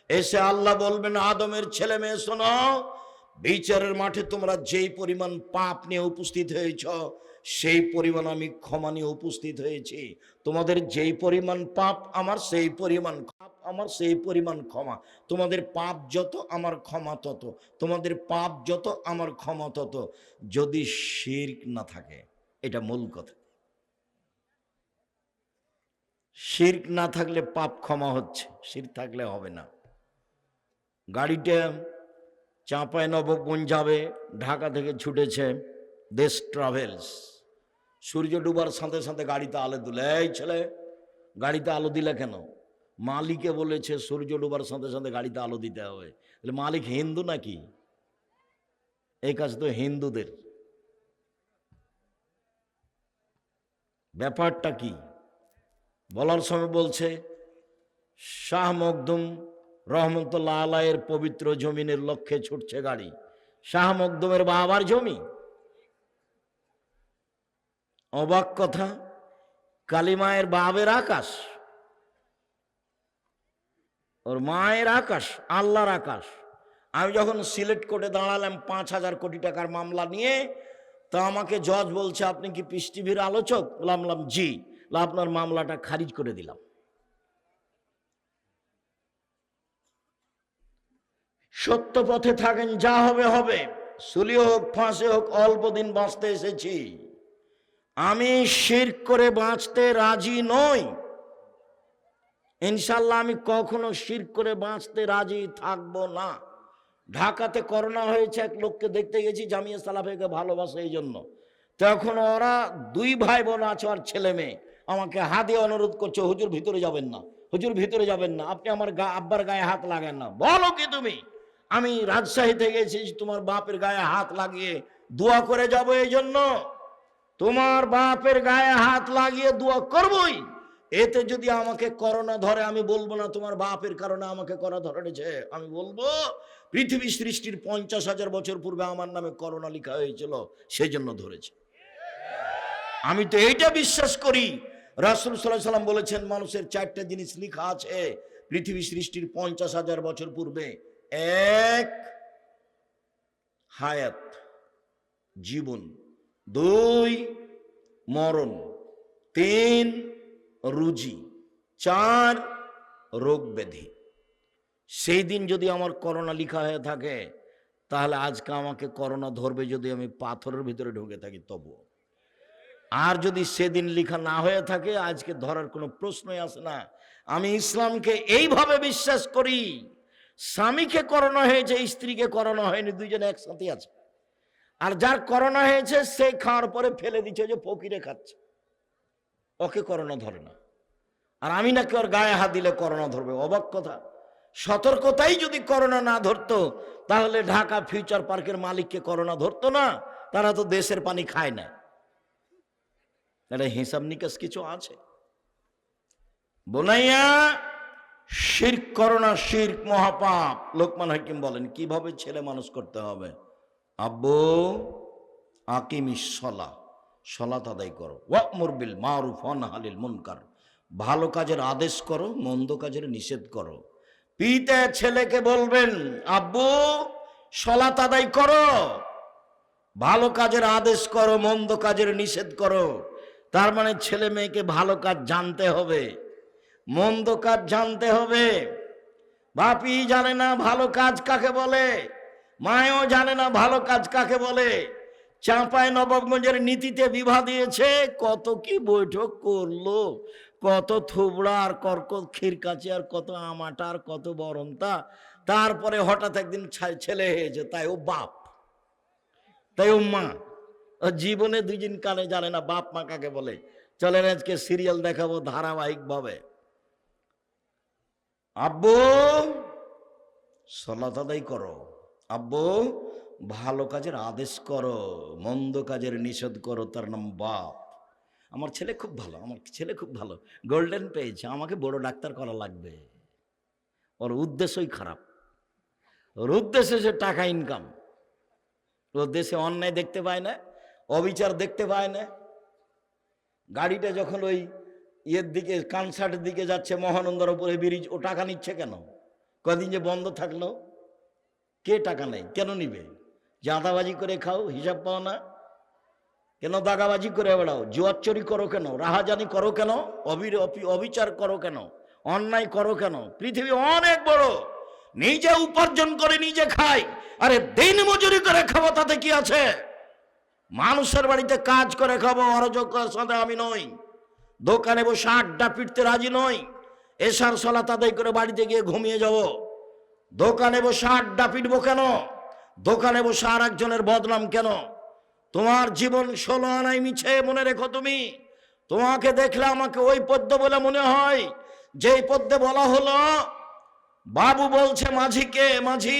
এসে আল্লাহ বলবেন, আদমের ছেলে মেয়ে শোনো, বিচারের মাঠে তোমরা যেই পরিমাণ পাপ নিয়ে উপস্থিত হয়েছ সেই পরিমাণ আমি ক্ষমা নিয়ে উপস্থিত হয়েছি। তোমাদের যেই পরিমাণ পাপ আমার সেই পরিমাণ আমার সেই পরিমাণ ক্ষমা, তোমাদের পাপ যত আমার ক্ষমা তত, তোমাদের পাপ যত আমার ক্ষমা তত, যদি শিরক না থাকে। এটা মূল কথা। শিরক না থাকলে পাপ ক্ষমা হচ্ছে, শিরক থাকলে হবে না। গাড়িটা চাঁপাইনবাবগঞ্জ যাবে, ঢাকা থেকে ছুটেছে দেশ ট্রাভেলস, সূর্য ডুবার সাথে সাথে গাড়িতে আলো দিলে, এই ছেলে গাড়িতে আলো দিলে কেন? মালিকে বলেছে সূর্য ডুবার সাথে সাথে গাড়িতে আলো দিতে হবে। মালিক হিন্দু নাকি? এই কাজ তো হিন্দুদের। ব্যাপারটা কি বলার সময় বলছে, শাহ মখদুম রহমতুল্লাহ আলাইয়ের পবিত্র জমিনের লক্ষ্যে ছুটছে গাড়ি। শাহ মখদুমের বাবার জমি। অবাক কথা, কালিমায়ের বাবের আকাশ, ওর মায়ের আকাশ, আল্লাহর আকাশ। আমি যখন সিলেট কোর্টে দাঁড়ালাম 5,000 কোটি টাকার মামলা নিয়ে, তা আমাকে জজ বলছে, আপনি কি পিস টিভির আলোচক? বললাম জি। আপনার মামলাটা খারিজ করে দিলাম। সত্য পথে থাকেন, যা হবে হবে, সুলি হোক ফাঁসে হোক, অল্প দিন বাঁচতে এসেছি, আমি শিরক করে বাঁচতে রাজি নই। ইনশাল্লাহ আমি কখনো শিরক করে বাঁচতে রাজি থাকবো না। ঢাকাতে করোনা হয়েছে, এক লোককে দেখতে গেছি, জামিয়া সালাফিকে ভালোবাসে এই জন্য। তখন ওরা 2 ভাই বোন আছে আর ছেলে মেয়ে, আমাকে হাত দিয়ে অনুরোধ করছে, হুজুর ভিতরে যাবেন না, হুজুর ভিতরে যাবেন না, আপনি আমার আব্বার গায়ে হাত লাগান না। বলো কি তুমি? আমি রাজশাহী থেকে এসেছি তোমার বাপের গায়ে হাত লাগিয়ে দোয়া করে যাব, এই জন্য তোমার বাপের গায়ে হাত লাগিয়ে দোয়া করবই। এতে যদি আমাকে করোনা ধরে, আমি বলবো না তোমার বাপের কারণে আমাকে করোনা ধরেছে, আমি বলবো পৃথিবী সৃষ্টির 50,000 বছর পূর্বে আমার নামে করোনা লেখা হয়েছিল, সেই জন্য ধরেছে। আমি তো এইটা বিশ্বাস করি, রাসূল সাল্লাল্লাহু আলাইহি সাল্লাম বলেছেন, মানুষের 4টা জিনিস লেখা আছে পৃথিবী সৃষ্টির 50,000 বছর পূর্বে। 1 হায়াত, জীবন, 2 মরণ, 3 রুজি, 4 রোগ ব্যাধি। সেই দিন যদি আমার করোনা লেখা হয়ে থাকে, তাহলে আজকে আমাকে করোনা ধরবে যদি আমি পাথরের ভিতরে ঢুকে থাকি তবুও। আর যদি সেদিন লেখা না হয়ে থাকে, আজকে ধরার কোনো প্রশ্নই আসে না। আমি ইসলামকে এইভাবে বিশ্বাস করি, স্বামীকে করোনা হয়েছে, স্ত্রীকে করোনা হয়নি, দুইজনে একসাথে আছে। আর যার করোনা হয়েছে সে খাওয়ার পরে ফেলে দিচ্ছে, যে ফকিরে খাচ্ছে, ওকে করোনা ধরে না। আর আমি নাকি ওর গায়ে হাত দিলে করোনা ধরবে। অবাক কথা। সতর্কতাই যদি করোনা না ধরতো তাহলে ঢাকা ফিউচার পার্কের মালিককে করোনা ধরতো না। তারা তো দেশের পানি খায় না। এটা হিসাব নিকাশ কিছু আছে? বোনাইয়া, শিরক করোনা, শিরক মহাপাপ। লোকমান হাকিম বলেন কিভাবে ছেলে মানুষ করতে হবে। আব্বু আকিমিস সলাহ, সলাত আদায় করো, ওয়া'মুর বিল মারুফ ওয়া নাহি আনিল মুনকার, ভালো কাজের আদেশ করো, মন্দ কাজের নিষেধ করো। পিতা ছেলেকে বলবেন আব্বু সলাত আদায় করো, ভালো কাজের আদেশ করো, মন্দ কাজের নিষেধ করো। তার মানে ছেলে মেয়েকে ভালো কাজ জানতে হবে, মন্দ কাজ জানতে হবে। বাপি জানে না ভালো কাজ কাকে বলে, মায়ও জানে না ভালো কাজ কাকে বলে। চাঁপাই নবাবগঞ্জের নীতিতে বিবাহ দিয়েছে, কত কি বৈঠক করলো, কত থুবড়া আর কর্কট ক্ষীরকাচি আর কত আমাটা আর কত বরন্তা। তারপরে হঠাৎ একদিন ছেলে হয়েছে, তাই ও বাপ, তাই ও মা। জীবনে দুদিন কানে জানে না বাপ মা কাকে বলে। চলেন আজকে সিরিয়াল দেখাবো ধারাবাহিক ভাবে। আব্বু সালাত আদায় করো, আব্বু ভালো কাজের আদেশ করো, মন্দ কাজের নিষেধ করো। তার নাম বাপ। আমার ছেলে খুব ভালো, আমার ছেলে খুব ভালো, গোল্ডেন পেয়েছে, আমাকে বড় ডাক্তার করা লাগবে। ওর উদ্দেশ্যই খারাপ, ওর উদ্দেশ্য সে টাকা ইনকাম। ও দেশে অন্যায় দেখতে পায় না, অবিচার দেখতে পায় না। গাড়িটা যখন ওই ইয়ের দিকে কানসার্টের দিকে যাচ্ছে, মহানন্দার উপরে ব্রিজ, ও টাকা নিচ্ছে কেন? কদিন যে বন্ধ থাকলো, কে টাকা নেই কেন নিবে? জাঁদাবাজি করে খাও, হিসাব পাও না কেন? দাগাবাজি করে বেড়াও, জুয়ার চুরি করো কেন? রাহাজানি করো কেন? অবিচার করো কেন? অন্যায় করো কেন? পৃথিবী অনেক বড়, নিজে উপার্জন করে নিজে খাই। আরে দিন মজুরি করে খাবো, তাতে কি আছে? মানুষের বাড়িতে কাজ করে খাবো, অরাজকতার সাথে আমি নই। দোকানে বসে আড্ডা পিটতে রাজি নই। এশার সালাত আদায় করে বাড়িতে গিয়ে ঘুমিয়ে যাব। দোকানে বসে আড্ডা পিটবো কেন? দোকানে বসে আর একজনের বদনাম কেন? তোমার জীবন 16 আনাই মিছে, মনে রেখো। তুমি, তোমাকে দেখলে আমাকে ওই পদ্য বলে মনে হয় যেই পদ্যে বলা হলো, বাবু বলছে মাঝিকে, মাঝি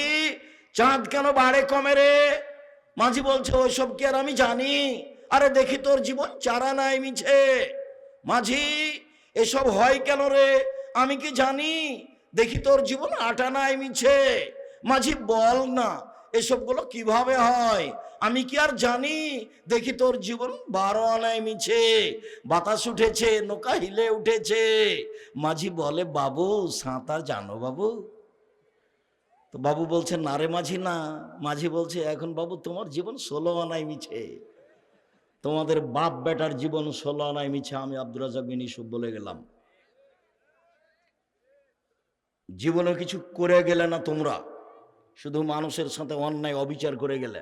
চাঁদ কেন বাড়ে কমে রে? মাঝি বলছে ওইসব কি আর আমি জানি? আরে দেখি তোর জীবন 4 আনাই মিছে। মাঝি এসব হয় কেন রে? আমি কি জানি? দেখি তোর জীবন 8 আনাই মিছে। মাঝি বল না এসবগুলো কিভাবে হয়? আমি কি আর জানি? দেখি তোর জীবন 12 আনাই মিছে। বাতাস উঠেছে, নৌকা হিলে উঠেছে। মাঝি বলে বাবু সাঁতার জানো বাবু? তো বাবু বলছে না রে মাঝি না। মাঝি বলছে এখন বাবু তোমার জীবন 16 আনাই মিছে, তোমাদের বাপ বেটার জীবন 16 আনাই মিছে। আমি আব্দুর রাজ্জাক বিন ইউসুফ বলে গেলাম, জীবনে কিছু করে গেলে না তোমরা, শুধু মানুষের সাথে অন্যায় অবিচার করে গেলে।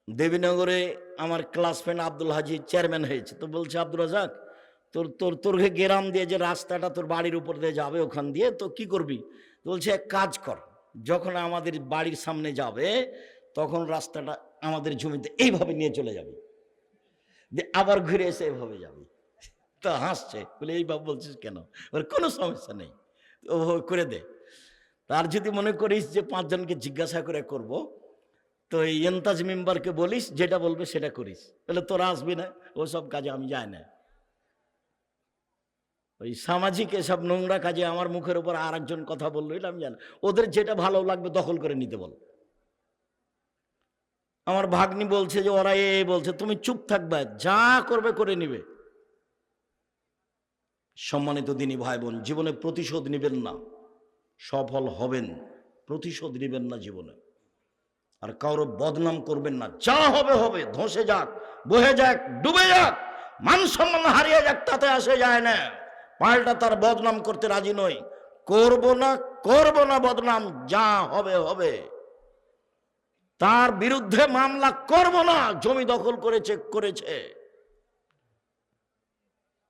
দেবীনগরে আমার ক্লাস ফ্রেন্ড আব্দুল হাজি চেয়ারম্যান হয়েছে, তো বলছে আব্দুর রাজ্জাক তোর তোর তোর গ্রাম দিয়ে যে রাস্তাটা তোর বাড়ির উপর দিয়ে যাবে, ওখান দিয়ে তো কি করবি? বলছে এক কাজ কর, যখন আমাদের বাড়ির সামনে যাবে তখন রাস্তাটা আমাদের জমিতে এইভাবে নিয়ে চলে যাবে, আবার ঘুরে এসে এভাবে যাবে। তো হাসছে, বলে এইভাবে বলছিস কেন? ওর কোনো সমস্যা নেই, ও করে দে। তার যদি মনে করিস যে 5 জনকে জিজ্ঞাসা করে করব, তো এই এন্তাজ মেম্বারকে বলিস যেটা বলবে সেটা করিস, তাহলে তোরা আসবি না। ওসব কাজে আমি যাই না। ওই সামাজিক এসব নোংরা কাজে আমার মুখের উপর আর একজন কথা বললো, এটা আমি জানি। ওদের যেটা ভালো লাগবে দখল করে নিতে বল। আমার ভাগ্নি বলছে যে ওরা বলছে, তুমি চুপ থাকবে, যা করবে করে নিবে। সম্মানিত দিনী ভাই বোন, জীবনে প্রতিশোধ নিবেন না, সফল হবেন। প্রতিশোধ নিবেন না জীবনে, আর কারো বদনাম করবেন না। যা হবে হবে, ধসে যাক, বহে যাক, ডুবে যাক, মান সম্মান হারিয়ে যাক, তাতে আসে যায় না। পাল্টা তার বদনাম করতে রাজি নই। করব না বদনাম, যা হবে হবে। তার বিরুদ্ধে মামলা করব না, জমি দখল করেছে।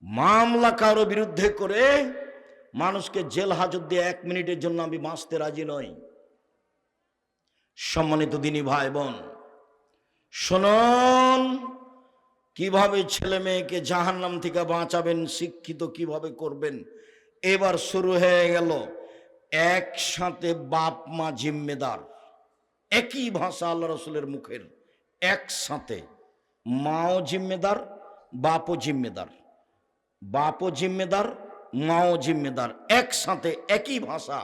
মামলা কারো বিরুদ্ধে করে মানুষকে জেল হাজত দিয়ে 1 মিনিটের জন্য আমি বাঁচতে রাজি নই। সম্মানিত দিনী ভাই বোন, শুনুন, কিভাবে ছেলে মেয়েকে জাহান্নাম থেকে বাঁচাবেন, শিক্ষিত কিভাবে করবেন। এবার শুরু হয়ে গেল একসাথে বাপ মা জিম্মেদার, একই ভাষা আল্লাহ রসুলের মুখের, একসাথে মাও জিম্মেদার বাপও জিম্মেদার, বাপও জিম্মেদার মাও জিম্মেদার, একসাথে একই ভাষা।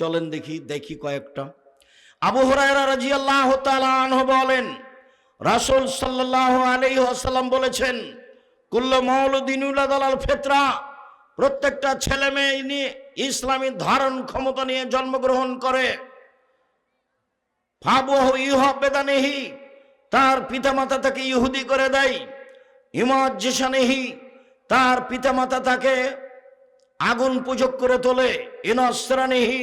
চলেন দেখি কয়েকটা। আবু হুরায়রা রাদিয়াল্লাহু তাআলা আনহু বলেন, রাসূল সাল্লাল্লাহু আলাইহি ওয়াসাল্লাম বলেছেন, কুল্লু মাউলুদিন ইউলাদু আলাল ফিতরা, প্রত্যেকটা ছেলে মেয়ে নিয়ে ইসলামী ধারণ ক্ষমতা নিয়ে জন্মগ্রহণ করে। ফাবুহু ইউহাবেদানিহি, তার পিতামাতা তাকে ইহুদি করে দেয়। ইমাজ্জিসানিহি, তার পিতামাতা তাকে আগুন পূজক করে তোলে। ইনাসরানিহি,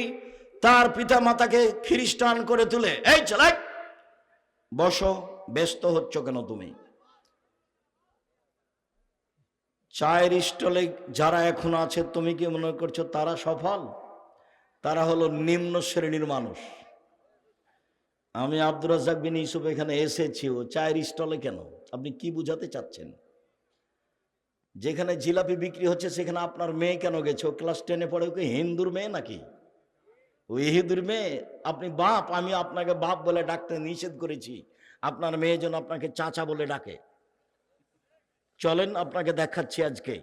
তার পিতামাতাকে খ্রিস্টান করে তোলে। এই চলে বসো, ব্যস্ত হচ্ছ কেন তুমি? চায়ের স্টলে যারা এখন আছে, তুমি কি মনে করছো তারা সফল? তারা হলো নিম্ন শ্রেণীর মানুষ। আমি আব্দুর রাজ্জাক বিন ইউসুফ এখানে এসেছি, ও চায়ের স্টলে কেন? আপনি কি বুঝাতে চাচ্ছেন? যেখানে জিলাপি বিক্রি হচ্ছে সেখানে আপনার মেয়ে কেন গেছে? ও ক্লাস 10-এ পড়ে, ওকে হিন্দুর মেয়ে নাকি? ওই হিন্দুর মেয়ে। আপনি বাপ, আমি আপনাকে বাপ বলে ডাকতে নিষেধ করেছি, আপনার মেয়ে যেন আপনাকে চাচা বলে ডাকে। চলেন আপনাকে দেখাচ্ছি আজকে।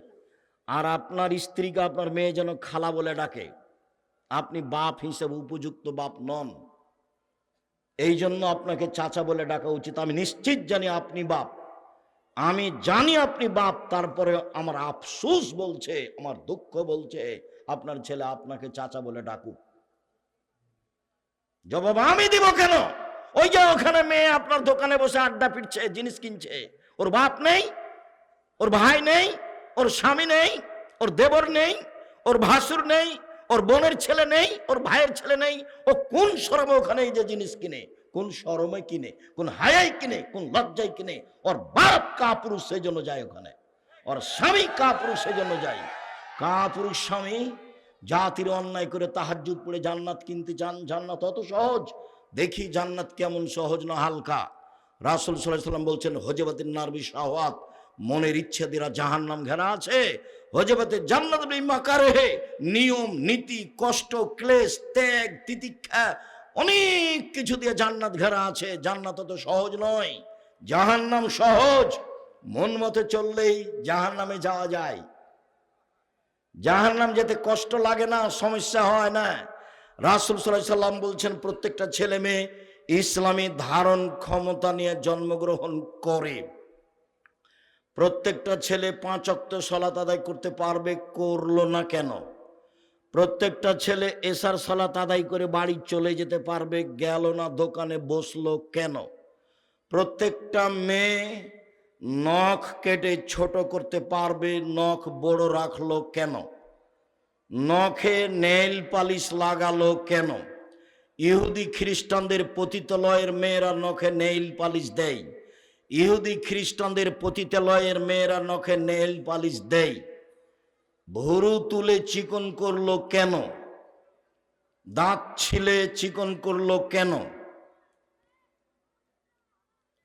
আর আপনার স্ত্রীকে আপনার মেয়ে যেন খালা বলে ডাকে। আপনি বাপ হিসেবে উপযুক্ত বাপ নন, এই জন্য আপনাকে চাচা বলে ডাকা উচিত। আমি নিশ্চিত জানি আপনি বাপ, আমি জানি আপনি বাপ, তারপরে আমার আফসোস বলছে, আমার দুঃখ বলছে আপনার ছেলে আপনাকে চাচা বলে ডাকুক। জবাব আমি দিব কেন? ওই যে ওখানে মেয়ে আপনার দোকানে বসে আড্ডা পিটছে, জিনিস কিনছে, ওর বাপ নেই, ওর ভাই নেই, ওর স্বামী নেই, ওর দেবর নেই, ওর ভাসুর নেই, ওর বোনের ছেলে নেই, ওর ভাইয়ের ছেলে নেই। ও কোন শরমে ওখানে এই যে জিনিস কিনে? কোন শরমে কিনে? কোন হায়াই কিনে? কোন লজ্জায় কিনে? ওর বাপ কাপুরুষ, সেই জন্য যায় ওখানে। ওর স্বামী কাপুরুষ, সেই জন্য যায়। কাপুরুষ স্বামী জাতির অন্যায় করে তাহাজ্জুদ পড়ে জান্নাত কিনতে চান। জান্নাত অত সহজ? দেখি জান্নাত কেমন সহজ না হালকা। রাসূল সাল্লাল্লাহু আলাইহি ওয়াসাল্লাম বলছেন, হজবাতিন নার বিশাওয়াত, মনের ইচ্ছে দ্বারা জাহান্নাম ঘেরা আছে। হজবাতে জান্নাত বিমাকারহে, নিয়ম নীতি, কষ্ট ক্লেশ ত্যাগ তিতিক্ষা অনেক কিছু দিয়ে জান্নাত ঘেরা আছে। জান্নাত তো সহজ নয়, জাহান্নাম সহজ। মন মতো চললেই জাহান্নামে যাওয়া যায়। জাহান্নাম যেতে কষ্ট লাগে না, সমস্যা হয় না। রাসূল সাল্লাল্লাহু আলাইহি ওয়াসাল্লাম বলছেন, প্রত্যেকটা ছেলে মেয়ে ইসলামী ধারণ ক্ষমতা নিয়ে জন্মগ্রহণ করে। প্রত্যেকটা ছেলে 5 ওয়াক্ত সালাত আদায় করতে পারবে, করলো না কেন? প্রত্যেকটা ছেলে এশার সালাত আদায় করে বাড়ি চলে যেতে পারবে, গেল না দোকানে বসলো কেন? প্রত্যেকটা মেয়ে নখ কেটে ছোট করতে পারবে, নখ বড় রাখলো কেন? নখে নেইল পালিশ লাগালো কেন? ইহুদি খ্রিস্টানদের পতিতালয়ের মেয়েরা নখে নেইল পালিশ দেয়, ইহুদি খ্রিস্টানদের পতিতালয়ের মেয়েরা নখে নেইল পালিশ দেয়। ভুরু তুলে চিকন করলো কেন? দাঁত ছিলে চিকন করলো কেন?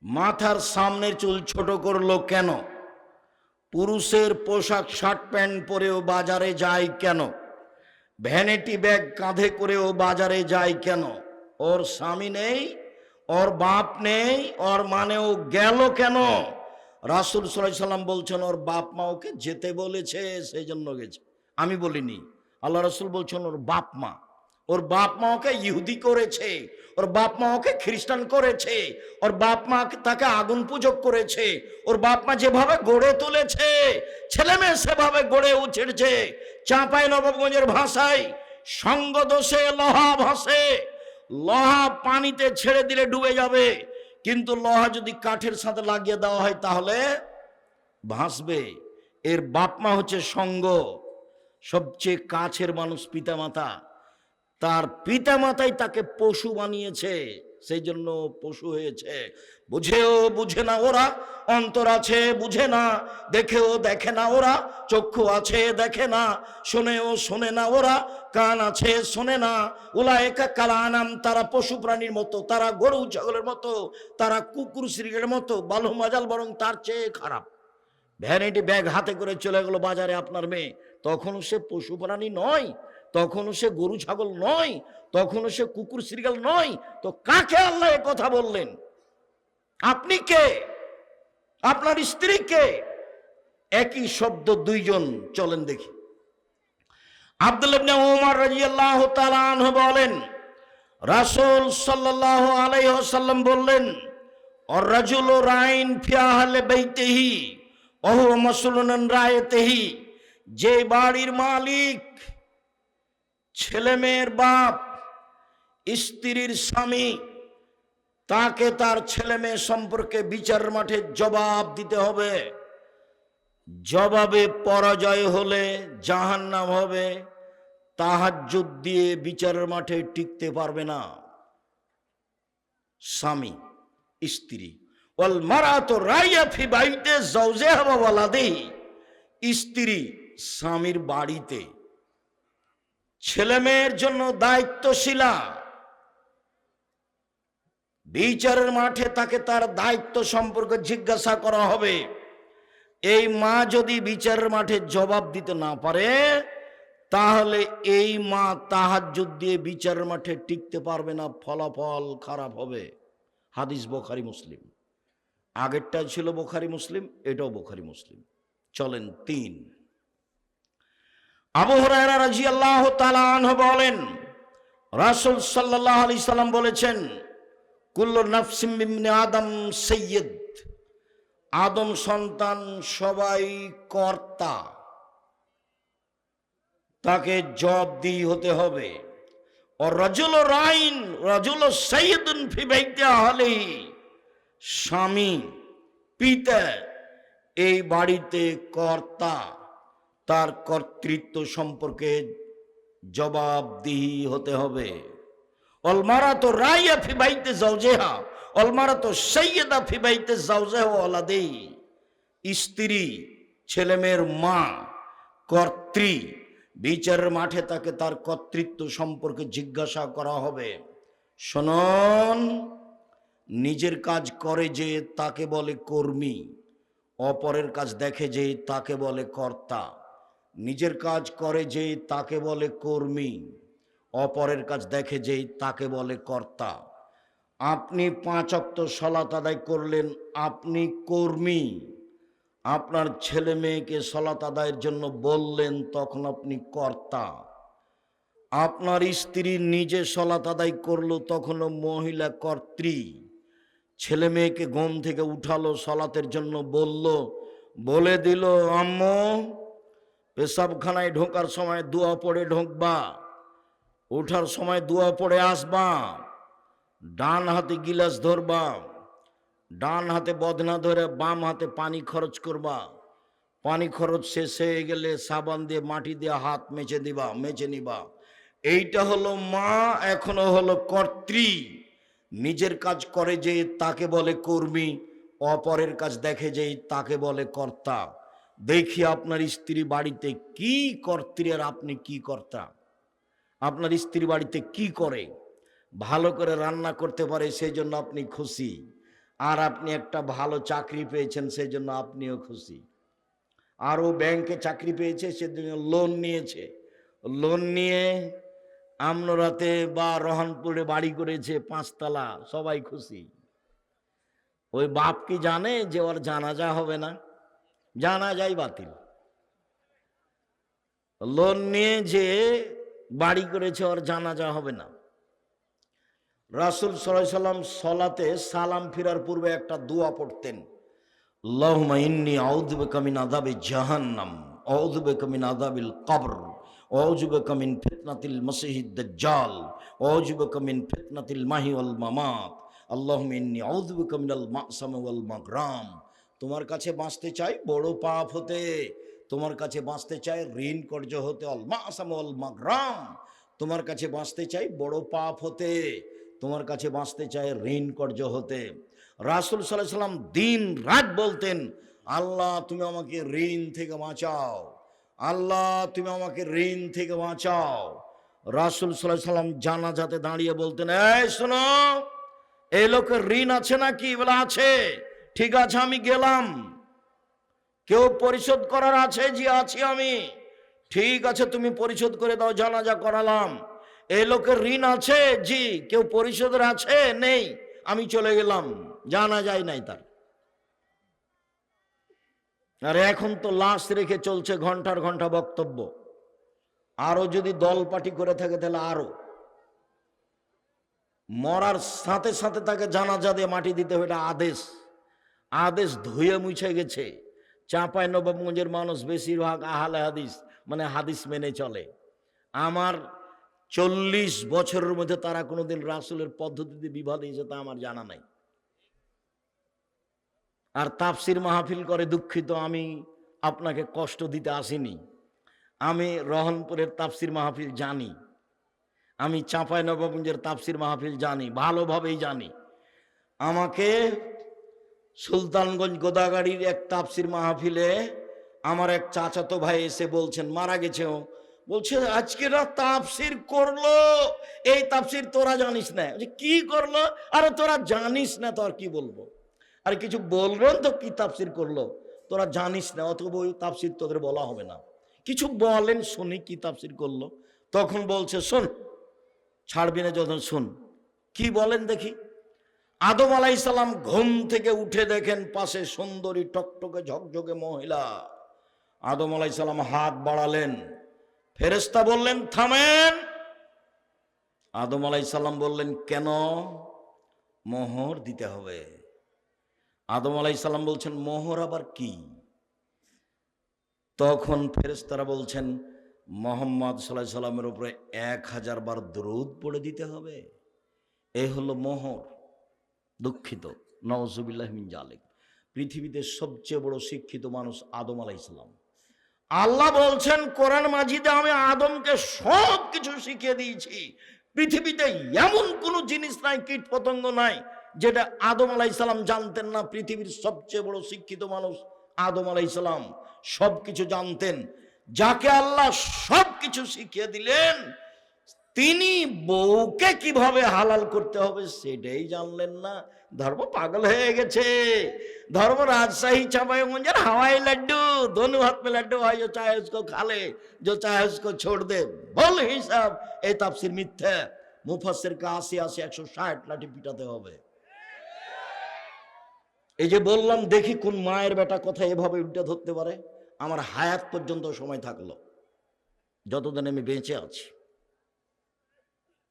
মাথার সামনের চুল ছোট করলো কেন? পুরুষের পোশাক শার্ট প্যান্ট পরেও বাজারে যায় কেন? ভ্যানিটি ব্যাগ কাঁধে করেও বাজারে যায় কেন? ওর স্বামী নেই, ওর বাপ নেই, ওর মানেও গেল কেন? রাসূল সাল্লাল্লাহু আলাইহি ওয়াসাল্লাম বলছেন, ওর বাপ মা ওকে যেতে বলেছে, সেই জন্য গেছে। আমি বলিনি, আল্লাহ রাসূল বলছেন ওর বাপ মা। ওর বাপ মা ওকে ইহুদি করেছে, ওর বাপ মা ওকে খ্রিস্টান করেছে, ওর বাপ মা তাকে আগুন পূজক করেছে। ওর বাপ মা যেভাবে গড়ে তুলেছে, ছেলে মেয়ে সেভাবে গড়ে উঠেছে। চাঁপাই নবাবগঞ্জের ভাষায়, সঙ্গ দোষে লোহা ভাসে। লোহা পানিতে ছেড়ে দিলে ডুবে যাবে, কিন্তু লোহা যদি কাঠের সাথে লাগিয়ে দেওয়া হয় তাহলে ভাসবে। এর বাপ মা হচ্ছে সঙ্গ, সবচেয়ে কাছের মানুষ পিতামাতা। তার পিতামাতাই তাকে পশু বানিয়েছে, সেই জন্য পশু হয়েছে। বুঝেও বুঝে না ওরা, অন্তর আছে বুঝে না, দেখেও দেখে না ওরা, চক্ষু আছে দেখে না, শোনেও শোনে না ওরা, কান আছে শোনে না। উলায়েকা কাল আনাম, তারা পশু প্রাণীর মতো, তারা গরু ছাগলের মতো, তারা কুকুর শ্রীরের মতো। বালু মাজাল বরং তার চেয়ে খারাপ। ভ্যানিটি ব্যাগ হাতে করে চলে গেল বাজারে আপনার মেয়ে, তখন সে পশু প্রাণী নয়, তখনও সে গরু ছাগল নয়, তখনও সে কুকুর শ্রীগাল নয়। তো কাকে আল্লাহ এ কথা বললেন? আপনি কে? আপনার স্ত্রী কে? একই শব্দ দুইজন। চলেন দেখি। আব্দুল্লাহ ইবনে উমর রাদিয়াল্লাহু তাআলা আনহু বলেন, রাসূল সাল্লাল্লাহু আলাইহি ওয়াসাল্লাম বললেন, আর রাজুলু রাইন ফি আহলি বাইতিহি ওয়া হুয়া মাসউলুন আন রায়াতিহি। যে বাড়ির মালিক, ছেলে মেয়ের বাপ, স্ত্রীর স্বামী, তাকে তার ছেলে মেয়ে সম্পর্কে বিচার মাঠে জবাব দিতে হবে। জবাবে পরাজয় হলে জাহান্নাম হবে। তাহাজ্জুদ দিয়ে বিচারের মাঠে টিকতে পারবে না স্বামী স্ত্রী। ওয়াল মারাতু রাইয়া ফি বাইতি যাওজিহা ওয়া ওয়ালাদিহি। স্ত্রী স্বামীর বাড়িতে ছেলে মেয়ের জন্য দায়িত্বশীলা। বিচারের মাঠে তাকে তার দায়িত্ব সম্পর্কে জিজ্ঞাসা করা হবে। এই মা যদি বিচারের মাঠে জবাব দিতে না পারে, তাহলে এই মা তাহাজ্জুদ দিয়ে বিচারের মাঠে টিকতে পারবে না, ফলাফল খারাপ হবে। হাদিস বুখারী মুসলিম। আগেরটা ছিল বুখারী মুসলিম, এটাও বুখারী মুসলিম। চলেন 3। আবু হুরায়রা রাদিয়াল্লাহু তাআলা আনহু বলেন, রাসূল সাল্লাল্লাহু আলাইহি সাল্লাম বলেছেন, কুল্লু নাফসিম মিন আদম সাইয়্যিদ। আদম সন্তান সবাই কর্তা, তাকে জবাবদিহি হতে হবে। আর রাজুল রাইন রাজুল সাইয়্যিদুন ফি বাইতি আহলিহি। স্বামী পিতা এই বাড়িতে কর্তা, তার কর্তৃত্ব সম্পর্কে জবাবদিহি হতে হবে। ওয়াল মারাতু রাইয়া ফি বাইতি যাওজিহা ওয়াল মারাতু সাইয়্যিদা ফি বাইতি যাওজিহা ওয়া ওয়ালাদিহি। স্ত্রী ছেলে মেয়ের মা, কর্ত্রী। বিচারের মাঠে তাকে তার কর্তৃত্ব সম্পর্কে জিজ্ঞাসা করা হবে। শুনুন, নিজের কাজ করে যে তাকে বলে কর্মী, অপরের কাজ দেখে যে তাকে বলে কর্তা। নিজের কাজ করে যে তাকে বলে কর্মী, অপরের কাজ দেখে যে তাকে বলে কর্তা। আপনি 5 ওয়াক্ত সালাত আদায় করলেন, আপনি কর্মী। আপনার ছেলে মেয়েকে সালাত আদায়ের জন্য বললেন, তখন আপনি কর্তা। আপনার স্ত্রী নিজে সালাত আদায় করলো, তখনও মহিলা কর্ত্রী। ছেলে মেয়েকে ঘুম থেকে উঠালো, সালাতের জন্য বলে দিল, আম্মু পেশাবখানায় ঢোকার সময় দোয়া পড়ে ঢোকবা, ওঠার সময় দোয়া পড়ে আসবা, ডান হাতে গিলাস ধরবা, ডান হাতে বদনা ধরে বাম হাতে পানি খরচ করবা, পানি খরচ শেষ হয়ে গেলে সাবান দিয়ে মাটি দিয়ে হাত মেচে নিবা। এইটা হলো মা, এখনো হলো কর্ত্রী। নিজের কাজ করে যে তাকে বলে কর্মী, অপরের কাজ দেখে যে তাকে বলে কর্তা। দেখি আপনার স্ত্রী বাড়িতে কি কর্ত্রী আর আপনি কি কর্তা। আপনার স্ত্রী বাড়িতে কি করে? ভালো করে রান্না করতে পারে, সেই জন্য আপনি খুশি। আর আপনি একটা ভালো চাকরি পেয়েছেন, সেই জন্য আপনিও খুশি। আর ও ব্যাংকে চাকরি পেয়েছে, সেজন্য লোন নিয়েছে, লোন নিয়ে আমনরাতে বা রহনপুরে বাড়ি করেছে 5 তলা, সবাই খুশি। ওই বাপ কি জানে যে ওর জানাজা হবে না? জানাজাই বাতিল। লোন নিয়ে যে বাড়ি করেছে, ওর জানাজা হবে না। রাসূল সাল্লাল্লাহু আলাইহি সাল্লাম সালাতে সালাম ফিরার পূর্বে একটা দোয়া পড়তেন, আল্লাহুম্মা ইন্নী আউযু বিকা মিন আযাবি জাহান্নাম, আউযু বিকা মিন আযাবিল কবর, আউযু বিকা মিন ফিতনাতিল মাসিহিদ দাজ্জাল, আউযু বিকা মিন ফিতনাতিল মাহি ওয়াল মামাত, আল্লাহুম্মা ইন্নী আউযু বিকা মিনাল মা'সাম ওয়াল মাগরাম। তোমার কাছে বাঁচতে চাই বড় পাপ হতে, তোমার কাছে বাঁচতে চাই ঋণ কর্জ হতে, আল মা'সাম ওয়াল মাগরাম। তোমার কাছে বাঁচতে চাই বড় পাপ হতে, তোমার কাছে বাঁচতে চাই ঋণ কর্জ হতে। রাসূল সাল্লাল্লাহু আলাইহি সাল্লাম দিন রাত বলতেন, আল্লাহ তুমি আমাকে ঋণ থেকে বাঁচাও, আল্লাহ তুমি আমাকে ঋণ থেকে বাঁচাও। রাসূল সাল্লাল্লাহু আলাইহি সাল্লাম জানাজাতে দাঁড়িয়ে বলতেন, এই শোনো, এই লোকের ঋণ আছে নাকি? বলে আছে। ঠিক আছে, আমি গেলাম। কেউ পরিশোধ করার আছে? জি আছি আমি। ঠিক আছে তুমি পরিশোধ করে দাও, জানাজা করালাম। এই লোকের ঋণ আছে? জি। কেউ পরিশোধের আছে? নেই। আমি চলে গেলাম, জানা যায় নাই তার। আর এখন তো লাশ রেখে চলছে ঘন্টার ঘন্টা বক্তব্য। আরো যদি দল পার্টি করে থাকে তাহলে আরো, মরার সাথে সাথে তাকে জানাজা দিয়ে মাটি দিতে হবে, এটা আদেশ। আদেশ ধুয়ে মুছে গেছে। চাঁপাইনবাবগঞ্জের মানুষ বেশিরভাগ আহলে হাদিস, মানে হাদিস মেনে চলে। আমার 40 বছরের মধ্যে তারা কোনোদিন রাসূলের পদ্ধতিতে বিবাহ দিয়েছে তা আমার জানা নাই। আর তাফসির মাহফিল করে, দুঃখিত আমি আপনাকে কষ্ট দিতে আসিনি। আমি রহনপুরের তাফসির মাহফিল জানি, আমি চাঁপাইনবাবগঞ্জের তাফসির মাহফিল জানি, ভালোভাবেই জানি। আমাকে সুলতানগঞ্জ গোদাগাড়ির এক তাফসির মাহফিলে আমার এক চাচাতো ভাই এসে বলছেন, মারা গেছে ও, বলছে আজকে রাত তাফসির করলো, এই তাফসির তোরা জানিস না। কি করলো? আরে তোরা জানিস না তো আর কি বলবো, আর কিছু বলবেন তো কি তাফসির করলো, তোরা জানিস না, অথবা ওই তাফসির তোদের বলা হবে না। কিছু বলেন শুনি কি তাফসির করলো। তখন বলছে শোন, ছাড়বি না যখন, শোন কি বলেন দেখি। আদম আলাইহিস সালাম ঘুম থেকে উঠে দেখেন পাশে সুন্দরী টকটকে ঝকঝকে মহিলা। আদম আলাইহিস সালাম হাত বাড়ালেন, ফেরেশতা বললেন থামেন। আদম আলাইহিস সালাম বললেন কেন? মোহর দিতে হবে। আদম আলাইহিস সালাম বলছেন মোহর আবার কি? তখন ফেরেশতারা বলছেন মুহাম্মদ সাল্লাল্লাহু আলাইহি সাল্লামের উপরে 1000 বার দরুদ পড়ে দিতে হবে, এই হলো মোহর। দুঃখিত, নাউজুবিল্লাহ মিন জালিক। পৃথিবীতে সবচেয়ে বড় শিক্ষিত মানুষ আদম আলাইহিস সালাম। আল্লাহ বলছেন কোরআন মাজিদে আমি আদমকে সব কিছু শিখিয়ে দিয়েছি। পৃথিবীতে এমন কোন জিনিস নাই, কীট পতঙ্গ নাই যেটা আদম আলাইহিস সালাম জানতেন না। পৃথিবীর সবচেয়ে বড় শিক্ষিত মানুষ আদম আলাইহিস সালাম, সবকিছু জানতেন। যাকে আল্লাহ সবকিছু শিখিয়ে দিলেন, তিনি বউকে কিভাবে হালাল করতে হবে সেটাই জানলেন না। ধর্ম পাগল হয়ে গেছে। धर्म राजशाही चांपाईगंज हवाई लड्डू, दोनों हाथ में लड्डू है, जो चाहे उसको खा ले, जो चाहे उसको छोड़ दे। बोल हिसाब এই তাফসীর মিথ্যা। মুফাসসিরকে 80 160 লাঠি পিটাতে হবে। এই যে বললাম, দেখি কোন মায়ের বেটা কথা এভাবে উল্টা ধরতে পারে। আমার হায়াত পর্যন্ত সময় থাকলো, যতদিন আমি বেঁচে আছি।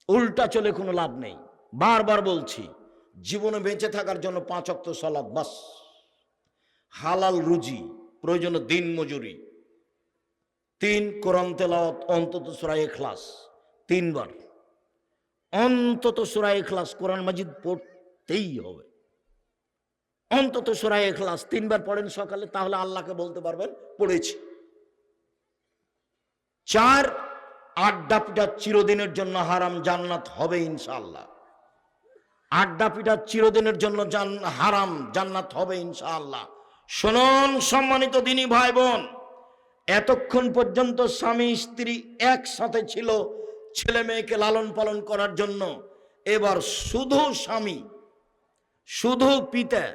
উল্টা চলে কোনো লাভ নেই। বারবার বলছি, জীবনে বেঁচে থাকার জন্য 5 ওয়াক্ত সালাত বাস, হালাল রুজি, প্রয়োজনে দিন মজুরি, 3 কোরআন তেলাওয়াত, অন্তত সূরা ইখলাস 3 বার, অন্তত সূরা ইখলাস কোরআন মাজিদ পড়তেই হবে। অন্তত সূরা ইখলাস 3 বার পড়েন সকালে, তাহলে আল্লাহকে বলতে পারবেন পড়েছি। 4 আড্ডা পিঠা চিরদিনের জন্য হারাম, জান্নাত হবে ইনশাআল্লাহ। আড্ডা পিঠা চিরদিনের জন্য হারাম, জান্নাত হবে ইনশাআল্লাহ। শুনুন সম্মানিত দিনী ভাই বোন, এতক্ষণ পর্যন্ত স্বামী স্ত্রী একসাথে ছিল ছেলে মেয়েকে লালন পালন করার জন্য। এবার শুধু স্বামী, শুধু পিতা,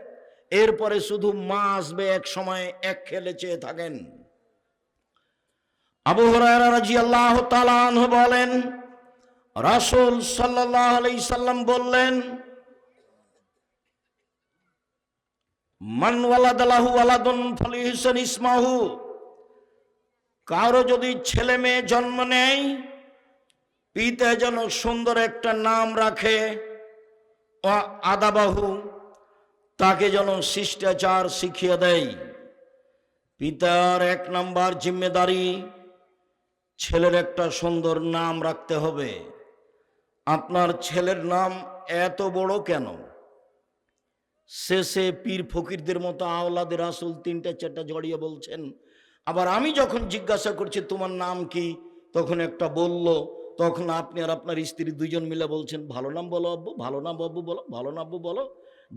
এরপরে শুধু মা আসবে এক সময়, এক খেলে চেয়ে থাকেন। আবু হুরায়রা রাদিয়াল্লাহু তাআলা আনহু বলেন, রাসূল সাল্লাল্লাহু আলাইহি সাল্লাম বললেন, মান ওয়ালাদালাহু ওয়ালাদুন ফালিহসান ইসমাহু, কারো যদি ছেলে মেয়ে জন্ম নেয়, পিতা যেন সুন্দর একটা নাম রাখে। আদাবাহু, তাকে যেন শিষ্টাচার শিখিয়ে দেয়। পিতার 1 নাম্বার জিম্মেদারি, ছেলের একটা সুন্দর নাম রাখতে হবে। আপনার ছেলের নাম এত বড় কেন? শেষে পীর ফকিরদের মতো আওলাদে রাসূল 3টা 4টা জড়িয়ে বলছেন। আবার আমি যখন জিজ্ঞাসা করছি তোমার নাম কি, তখন একটা বলল, তখন আপনি আর আপনার স্ত্রী 2 জন মিলে বলছেন ভালো নাম বলো আব্বু, ভালো নাম আব্বু বলো, ভালো নাম আব্বু বলো।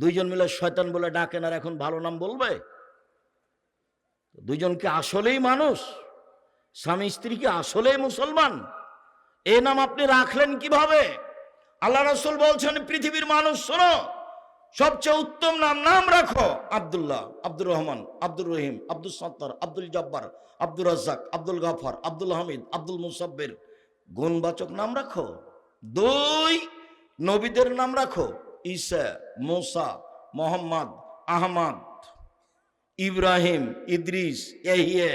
2 জন মিলে শয়তান বলে ডাকেন, আর এখন ভালো নাম বলবে? 2 জন কি আসলেই মানুষ? স্বামী স্ত্রী কি আসলেই মুসলমান? এই নাম আপনি রাখলেন কিভাবে? আল্লাহ রাসূল বলছেন, পৃথিবীর মানুষ শোনো, সবচেয়ে উত্তম নাম, নাম রাখো আব্দুল্লাহ, আব্দুর রহমান, আব্দুর রহিম, আব্দুল সত্তার, আব্দুল জব্বার, আব্দুর রাজ্জাক, আব্দুল গাফার, আব্দুল হামিদ, আব্দুল মুসাব্বির। গুণবাচক নাম রাখো। দুই, নবীদের নাম রাখো, ঈসা, মুসা, মোহাম্মদ, আহমদ, ইব্রাহিম, ইদ্রিস, ইয়াহিয়া,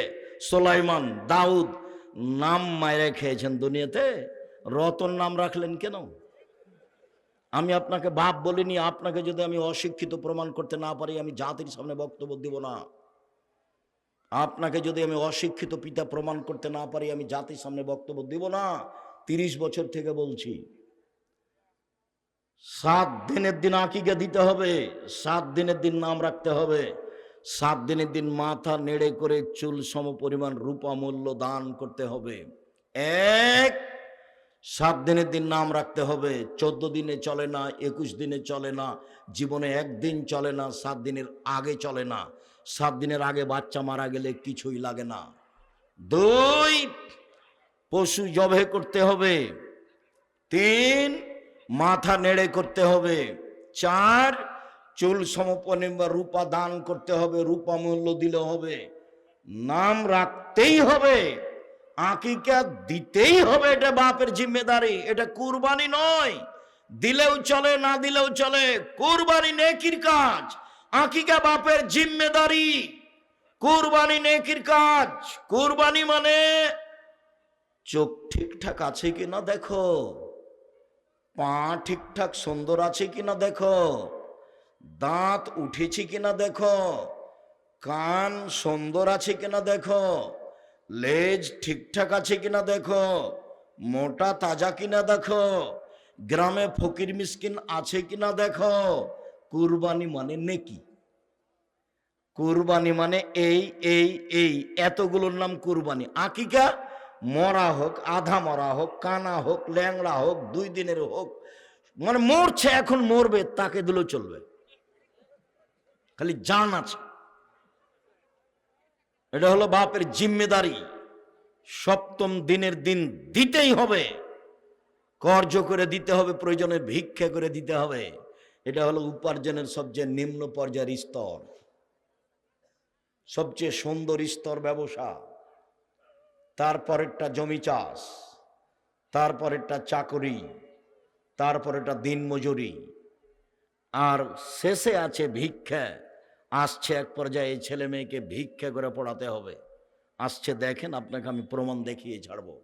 সুলাইমান, দাউদ। নাম মায়েরা খেয়েছেন দুনিয়াতে, রতন নাম রাখলেন কেন? আমি আপনাকে বাপ বলিনি, আপনাকে যদি আমি অশিক্ষিত প্রমাণ করতে না পারি আমি জাতির সামনে বক্তব্য দিব না। আপনাকে যদি আমি অশিক্ষিত পিতা প্রমাণ করতে না পারি আমি জাতির সামনে বক্তব্য দিব না। 30 বছর থেকে বলছি, 7 দিনের দিন আকিকা দিতে হবে, 7 দিনের দিন নাম রাখতে হবে, 7 দিনের দিন মাথা নেড়ে করে চুল সম পরিমাণ রূপা মূল্য দান করতে হবে। 7 দিনের দিন নাম রাখতে হবে। 14 দিনে চলে না, 21 দিনে চলে না, জীবনে একদিন চলে না, 7 দিনের আগে চলে না। 7 দিনের আগে বাচ্চা মারা গেলে কিছুই লাগে না। 2, পশু জবে করতে হবে। 3, মাথা নেড়ে করতে হবে। 4, চুল সমপরিমাণ রূপা দান করতে হবে, রূপা মূল্য দিলে হবে। নাম রাখতেই হবে, আকিকা দিতেই হবে, এটা বাপের জিম্মেদারি, এটা কুরবানি নয়। দিলেও চলে, না দিলেও চলে, কুরবানি নেকির কাজ, আকিকা বাপের জিম্মেদারি, কুরবানি নেকির কাজ। কুরবানি মানে চোখ ঠিকঠাক আছে কিনা দেখো, পা ঠিকঠাক সুন্দর আছে কিনা দেখো, দাঁত উঠেছে কিনা দেখো, কান সুন্দর আছে কিনা দেখো, লেজ ঠিকঠাক আছে কিনা দেখো, মোটা তাজা কিনা দেখো, গ্রামে ফকির মিসকিন আছে কিনা দেখো। কুরবানি মানে নেকি, কুরবানি মানে এই এই এই এতগুলোর নাম কুরবানি। আকিকা মরা হোক, আধা মরা হোক, কানা হোক, ল্যাংড়া হোক, 2 দিনের হোক, মানে মরছে এখন মরবে তাকে দিলেও চলবে, খালি জান আছে। এটা হলো বাপের জিম্মেদারি। 7ম দিনের দিন দিতেই হবে, কর্জ করে দিতে হবে, প্রয়োজনে ভিক্ষা করে দিতে হবে। এটা হলো উপার্জনের সবচেয়ে নিম্ন পর্যায়ের স্তর, সবচেয়ে সুন্দর স্তর ব্যবসা। তারপরেরটা জমি চাষ, তারপরেরটা চাকরি, তারপরেরটা দিনমজুরি, আর শেষে আছে ভিক্ষা। আসছে এক পর্যায়ে ছেলে মেয়েকে ভিক্ষা করে পড়াতে হবে, আসছে, দেখেন আপনাকে আমি প্রমাণ দেখিয়ে ছাড়বো।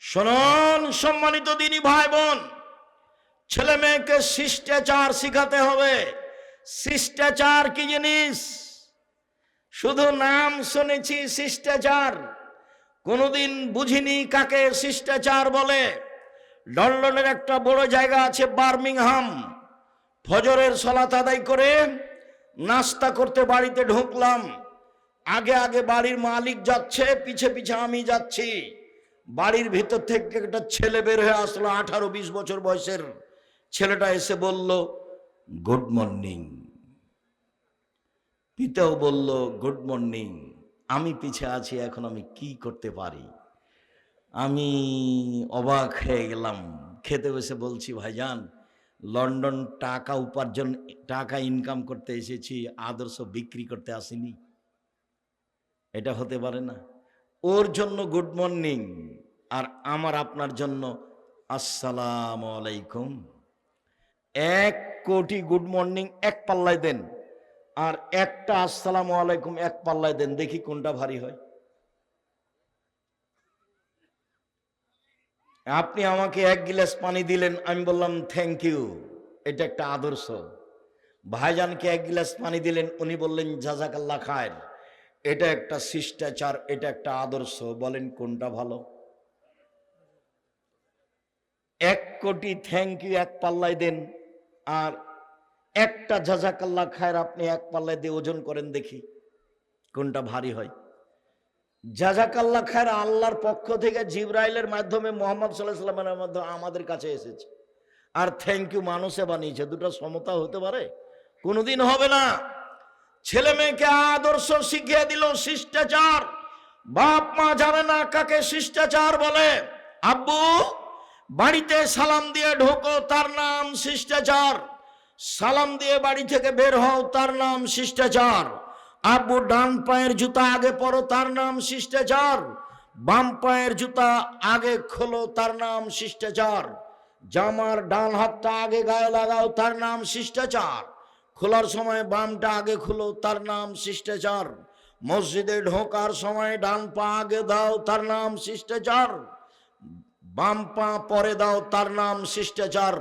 শুনুন সম্মানিত দিনী ভাই বোন, ছেলে মেয়েকে শিষ্টাচার শিখাতে হবে। শিষ্টাচার কি জিনিস? শুধু নাম শুনেছি শিষ্টাচার, কোনোদিন বুঝিনি কাকে শিষ্টাচার বলে। লন্ডনের একটা বড় জায়গা আছে বার্মিংহাম, ফজরের সালাত আদায় করে নাস্তা করতে বাড়িতে ঢুকলাম। আগে আগে বাড়ির মালিক যাচ্ছে, পিছে পিছে আমি যাচ্ছি। বাড়ির ভিতর থেকে একটা ছেলে বের হয়ে আসলো, 18-20 বছর বয়সের ছেলেটা এসে বলল গুড মর্নিং। পিতাও বলল গুড মর্নিং। আমি পিছে আছি, এখন আমি কি করতে পারি? আমি অবাক হয়ে গেলাম। খেতে বসে বলছি, ভাইজান লন্ডন টাকা উপার্জন, টাকা ইনকাম করতে এসেছি, আদর্শ বিক্রি করতে আসিনি। এটা হতে পারে না। ওর জন্য গুড মর্নিং আর আমার আপনার জন্য আসসালামু আলাইকুম। 1 কোটি গুড মর্নিং এক পাল্লায় দেন, আর একটা আসসালামু আলাইকুম এক পাল্লায় দেন, দেখি কোনটা ভারী হয়। আপনি আমাকে 1 গ্লাস পানি দিলেন, আমি বললাম থ্যাংক ইউ, এটা একটা আদর্শ। ভাইজানকে 1 গ্লাস পানি দিলেন, উনি বললেন জাযাকাল্লাহ খায়ের, এটা একটা শিষ্টাচার, এটা একটা আদর্শ। বলেন কোনটা ভালো? 1 কোটি থ্যাংক ইউ এক পাল্লায় দেন, আর একটা জাযাকাল্লাহ খায়ের আপনি এক পাল্লায় দিয়ে ওজন করেন, দেখি কোনটা ভারী হয়। জাযাকাল্লাহ খায়ের আল্লাহর পক্ষ থেকে জিবরাইলের মাধ্যমে মুহাম্মদ সাল্লাল্লাহু আলাইহি ওয়াসাল্লামের মাধ্যমে আমাদের কাছে এসেছে, আর থ্যাংক ইউ মানুষে বানিয়েছে। দুটো সমতা হতে পারে? কোনোদিন হবে না। ছেলে মেয়েকে আদর্শ শিখিয়ে দিল, শিষ্টাচার। বাপ মা জানে না কাকে শিষ্টাচার বলে। আব্বু বাড়িতে সালাম দিয়ে ঢোকো, তার নাম শিষ্টাচার। সালাম দিয়ে বাড়ি থেকে বের হও, তার নাম শিষ্টাচার। আব্বু ডান পায়ের জুতা আগে পরো, তার নাম শিষ্টাচার। বাম পায়ের জুতা আগে খোলো, তার নাম শিষ্টাচার। জামার ডান হাতটা আগে গায়ে লাগাও, তার নাম শিষ্টাচার। খোলার সময় বামটা আগে খুলো, তার নাম শিষ্টাচার। মসজিদে ঢোকার সময় ডান পা আগে দাও, তার নাম শিষ্টাচার। বাম পা পরে দাও, তার নাম শিষ্টাচার।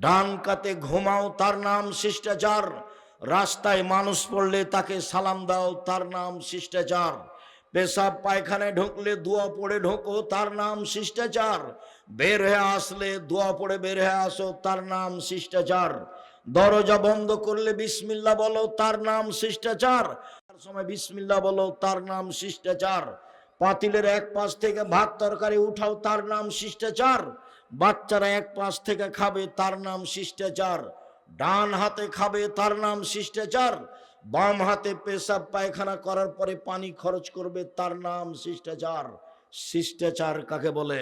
ডান কাতে ঘুমাও, তার নাম শিষ্টাচার। রাস্তায় মানুষ পড়লে তাকে সালাম দাও, তার নাম শিষ্টাচার। পেশাব পায়খানায় ঢুকলে দোয়া পড়ে ঢোকো, তার নাম শিষ্টাচার। বের হয়ে আসলে দোয়া পড়ে বের হয়ে আসো, তার নাম শিষ্টাচার। দরজা বন্ধ করলে বিসমিল্লাহ বলো, তার নাম শিষ্টাচার। সময় বিসমিল্লাহ বলো, তার নাম শিষ্টাচার। পাতিলের এক পাশ থেকে ভাত তরকারি উঠাও, তার নাম শিষ্টাচার। বাচ্চারা এক পাশ থেকে খাবে, তার নাম শিষ্টাচার। ডান হাতে খাবে, তার নাম শিষ্টাচার। বাম হাতে পেশাব পায়খানা করার পরে পানি খরচ করবে, তার নাম শিষ্টাচার। শিষ্টাচার কাকে বলে?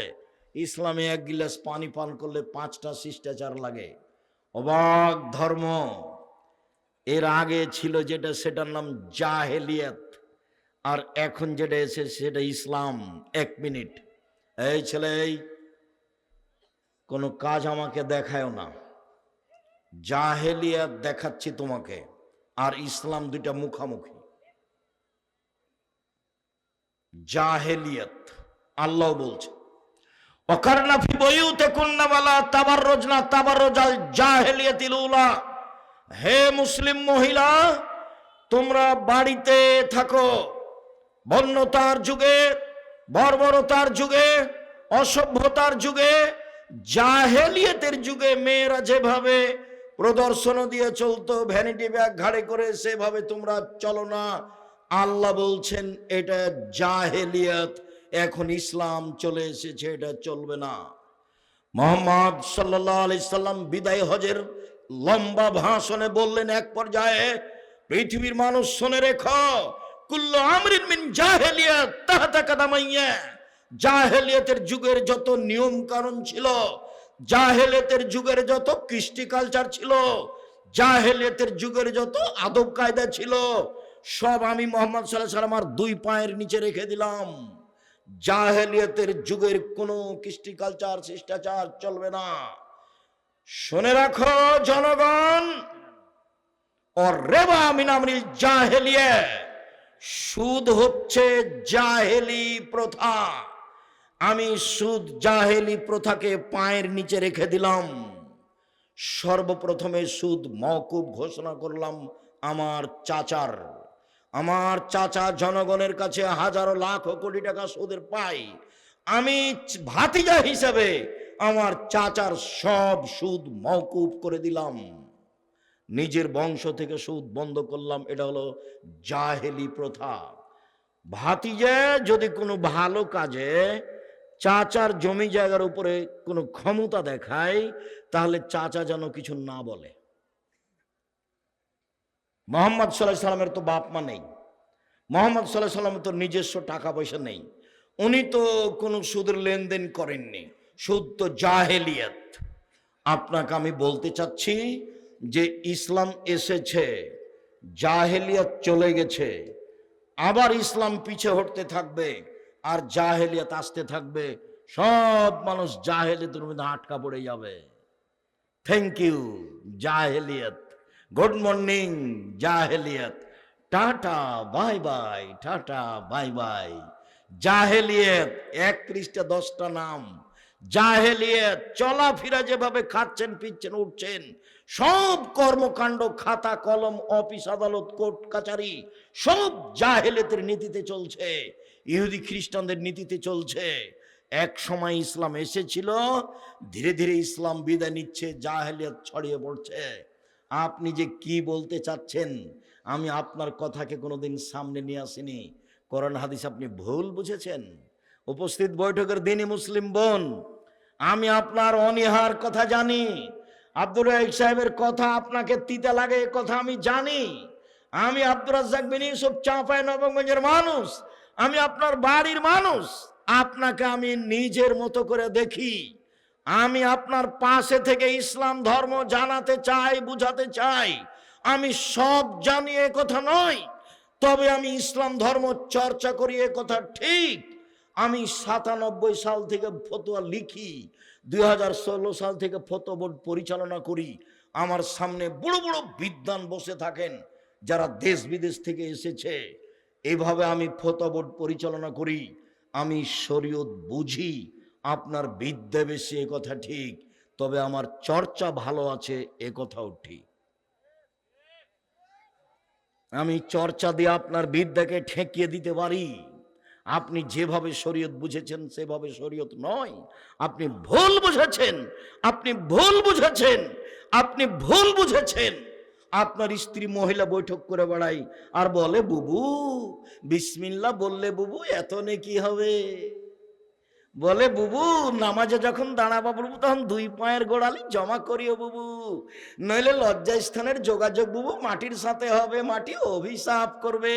ইসলামে এক গিলাস পানি পান করলে 5টা শিষ্টাচার লাগে। অবাক ধর্ম। এর আগে ছিল যেটা, সেটার নাম জাহেলিয়াত, আর এখন যেটা এসেছে সেটা ইসলাম। 1 মিনিট, এই ছেলে, এই কোনো কাজ আমাকে দেখায়ও না। জাহেলিয়াত দেখাচ্ছি তোমাকে, আর ইসলাম দুইটা মুখামুখি। জাহেলিয়াত আল্লাহ বলছে, ওয়াকারনা ফি বুয়ুতিকুন্না ওয়ালা তাবাররুজনা তাবাররুজাল জাহেলিয়াতিল উলা। হে মুসলিম মহিলা, তোমরা বাড়িতে থাকো। বন্যতার যুগে, বর্বরতার যুগে, অসভ্যতার যুগে, জাহেলিয়াতের যুগে মেয়েরা যেভাবে প্রদর্শন দিয়ে চলতো, ভ্যানিটি ব্যাগ ঘাড়ে করে, সেভাবে তোমরা চলো না। আল্লাহ বলছেন এটা জাহেলিয়াত। এখন ইসলাম চলে এসেছে, এটা চলবে না। মুহাম্মদ সাল্লাল্লাহু আলাইহি সাল্লাম বিদায় হজের লম্বা ভাষণে বললেন এক পর্যায়ে, পৃথিবীর মানুষ শুনে রেখো, কুল্লু আমরিন মিন জাহেলিয়াত তাহতা কাদামাইয়া। জাহেলিয়াতের যুগের যত নিয়ম কানুন ছিল, জাহেলিয়াতের যুগের যত কৃষ্টি কালচার ছিল, জাহেলিয়াতের যুগের যত আদব কায়দা ছিল, সব আমি মুহাম্মদ সাল্লাল্লাহু আলাইহি ওয়াসাল্লাম 2 পায়ের নিচে রেখে দিলাম। জাহেলিয়াতের যুগের কোনো কৃষ্টি কালচার, শিষ্টাচার চলবে না। শুনে রাখো জনগণ, আর রেবা মিন আমরিল জাহেলিয়া, সুদ হচ্ছে জাহেলি প্রথা। আমি সুদ, জাহেলি প্রথাকে পায়ের নিচে রেখে দিলাম। সর্বপ্রথমে সুদ মওকুফ ঘোষণা করলাম আমার চাচার। আমার চাচা জনগণের কাছে হাজারো লাখ কোটি টাকা সুদের পাই। আমি ভাতিজা হিসাবে আমার চাচার সব সুদ মওকুফ করে দিলাম। নিজের বংশ থেকে সুদ বন্ধ করলাম। এটা হলো জাহেলি প্রথা। ভাতিজা যদি কোনো ভালো কাজে চাচার জমি জায়গার উপরে কোনো ক্ষমতা দেখায়, তাহলে চাচা যেন কিছু না বলে। মুহাম্মদ সাল্লাল্লাহু আলাইহি সাল্লামের তো বাপ মা নেই, মুহাম্মদ সাল্লাল্লাহু আলাইহি সাল্লামের তো নিজস্ব টাকা পয়সা নেই, উনি তো কোনো সুদের লেনদেন করেননি। সুদ তো জাহেলিয়াত। আপনাকে আমি বলতে চাচ্ছি যে ইসলাম এসেছে, জাহেলিয়াত চলে গেছে, আবার ইসলাম পিছে হটতে থাকবে, আর জাহেলিয়াত আসতে থাকবে। সব মানুষ জাহেলিয়াতের মধ্যে আটকা পড়ে যাবে। থ্যাংক ইউ জাহেলিয়াত, গুড মর্নিং জাহেলিয়াত, tata bye bye, tata bye bye. জাহেলিয়াত 1 পৃষ্ঠা 10টা নাম। জাহেলিয়াত চলাফেরা, যেভাবে খাচ্ছেন, পিচ্ছেন, উঠছেন, সব কর্মকাণ্ড, খাতা কলম, অফিস আদালত, কোর্ট কাচারি, সব জাহেলিয়াতের নীতিতে চলছে, ইহুদি খ্রিস্টানদের নীতিতে চলছে। এক সময় ইসলাম এসেছিল, ধীরে ধীরে ইসলাম বিদায় নিচ্ছে, জাহেলিয়াত ছড়িয়ে পড়ছে। আপনি যে কি বলতে চাচ্ছেন, আমি আপনার কথাকে কোনোদিন সামনে নিয়ে আসিনি। কোরআন হাদিস আপনি ভুল বুঝেছেন। উপস্থিত বৈঠকের দিনই মুসলিম বোন, আমি আপনার অনীহার কথা জানি। আব্দুর রাজ্জাক সাহেবের কথা আপনাকে তিতা লাগে, এ কথা আমি জানি। আমি আব্দুর রাজ্জাক বিন ইউসুফ চাঁপাইনবাবগঞ্জের মানুষ, আমি আপনার বাড়ির মানুষ। আপনাকে আমি নিজের মতো করে দেখি। আমি আপনার পাশে থেকে ইসলাম ধর্ম জানাতে চাই, বুঝাতে চাই। আমি সব জানি এ কথা নয়, তবে আমি ইসলাম ধর্ম চর্চা করি এ কথা ঠিক। আমি 97 সাল থেকে ফতোয়া লিখি, 2016 সাল থেকে ফতোয়া বোর্ড পরিচালনা করি। আমার সামনে বড় বড় বিদ্বান বসে থাকেন যারা দেশ বিদেশ থেকে এসেছে। এইভাবে আমি ফতোয়া বোর্ড পরিচালনা করি। আমি শরীয়ত বুঝি। আপনার বিদ্যা বেশি এ কথা ঠিক, তবে আমার চর্চা ভালো আছে এ কথাও ঠিক। আমি চর্চা দিয়ে আপনার বিদ্যাকে ঠেকিয়ে দিতে পারি। আপনি যেভাবে শরীয়ত বুঝেছেন সেভাবে শরীয়ত নয়। আপনি ভুল বুঝেছেন, আপনি ভুল বুঝেছেন, আপনি ভুল বুঝেছেন। আপনার স্ত্রী মহিলা বৈঠক করে বেড়াই আর বলে বুবু বিসমিল্লাহ বললে বুবু এত নেকি হবে। বলে বুবু নামাজে যখন দাঁড়াবা বুবু তখন 2 পায়ের গোড়ালি জমা করিও বুবু, নইলে লজ্জাস্থানের যোগাযোগ বুবু মাটির সাথে হবে, মাটি অভিশাপ করবে।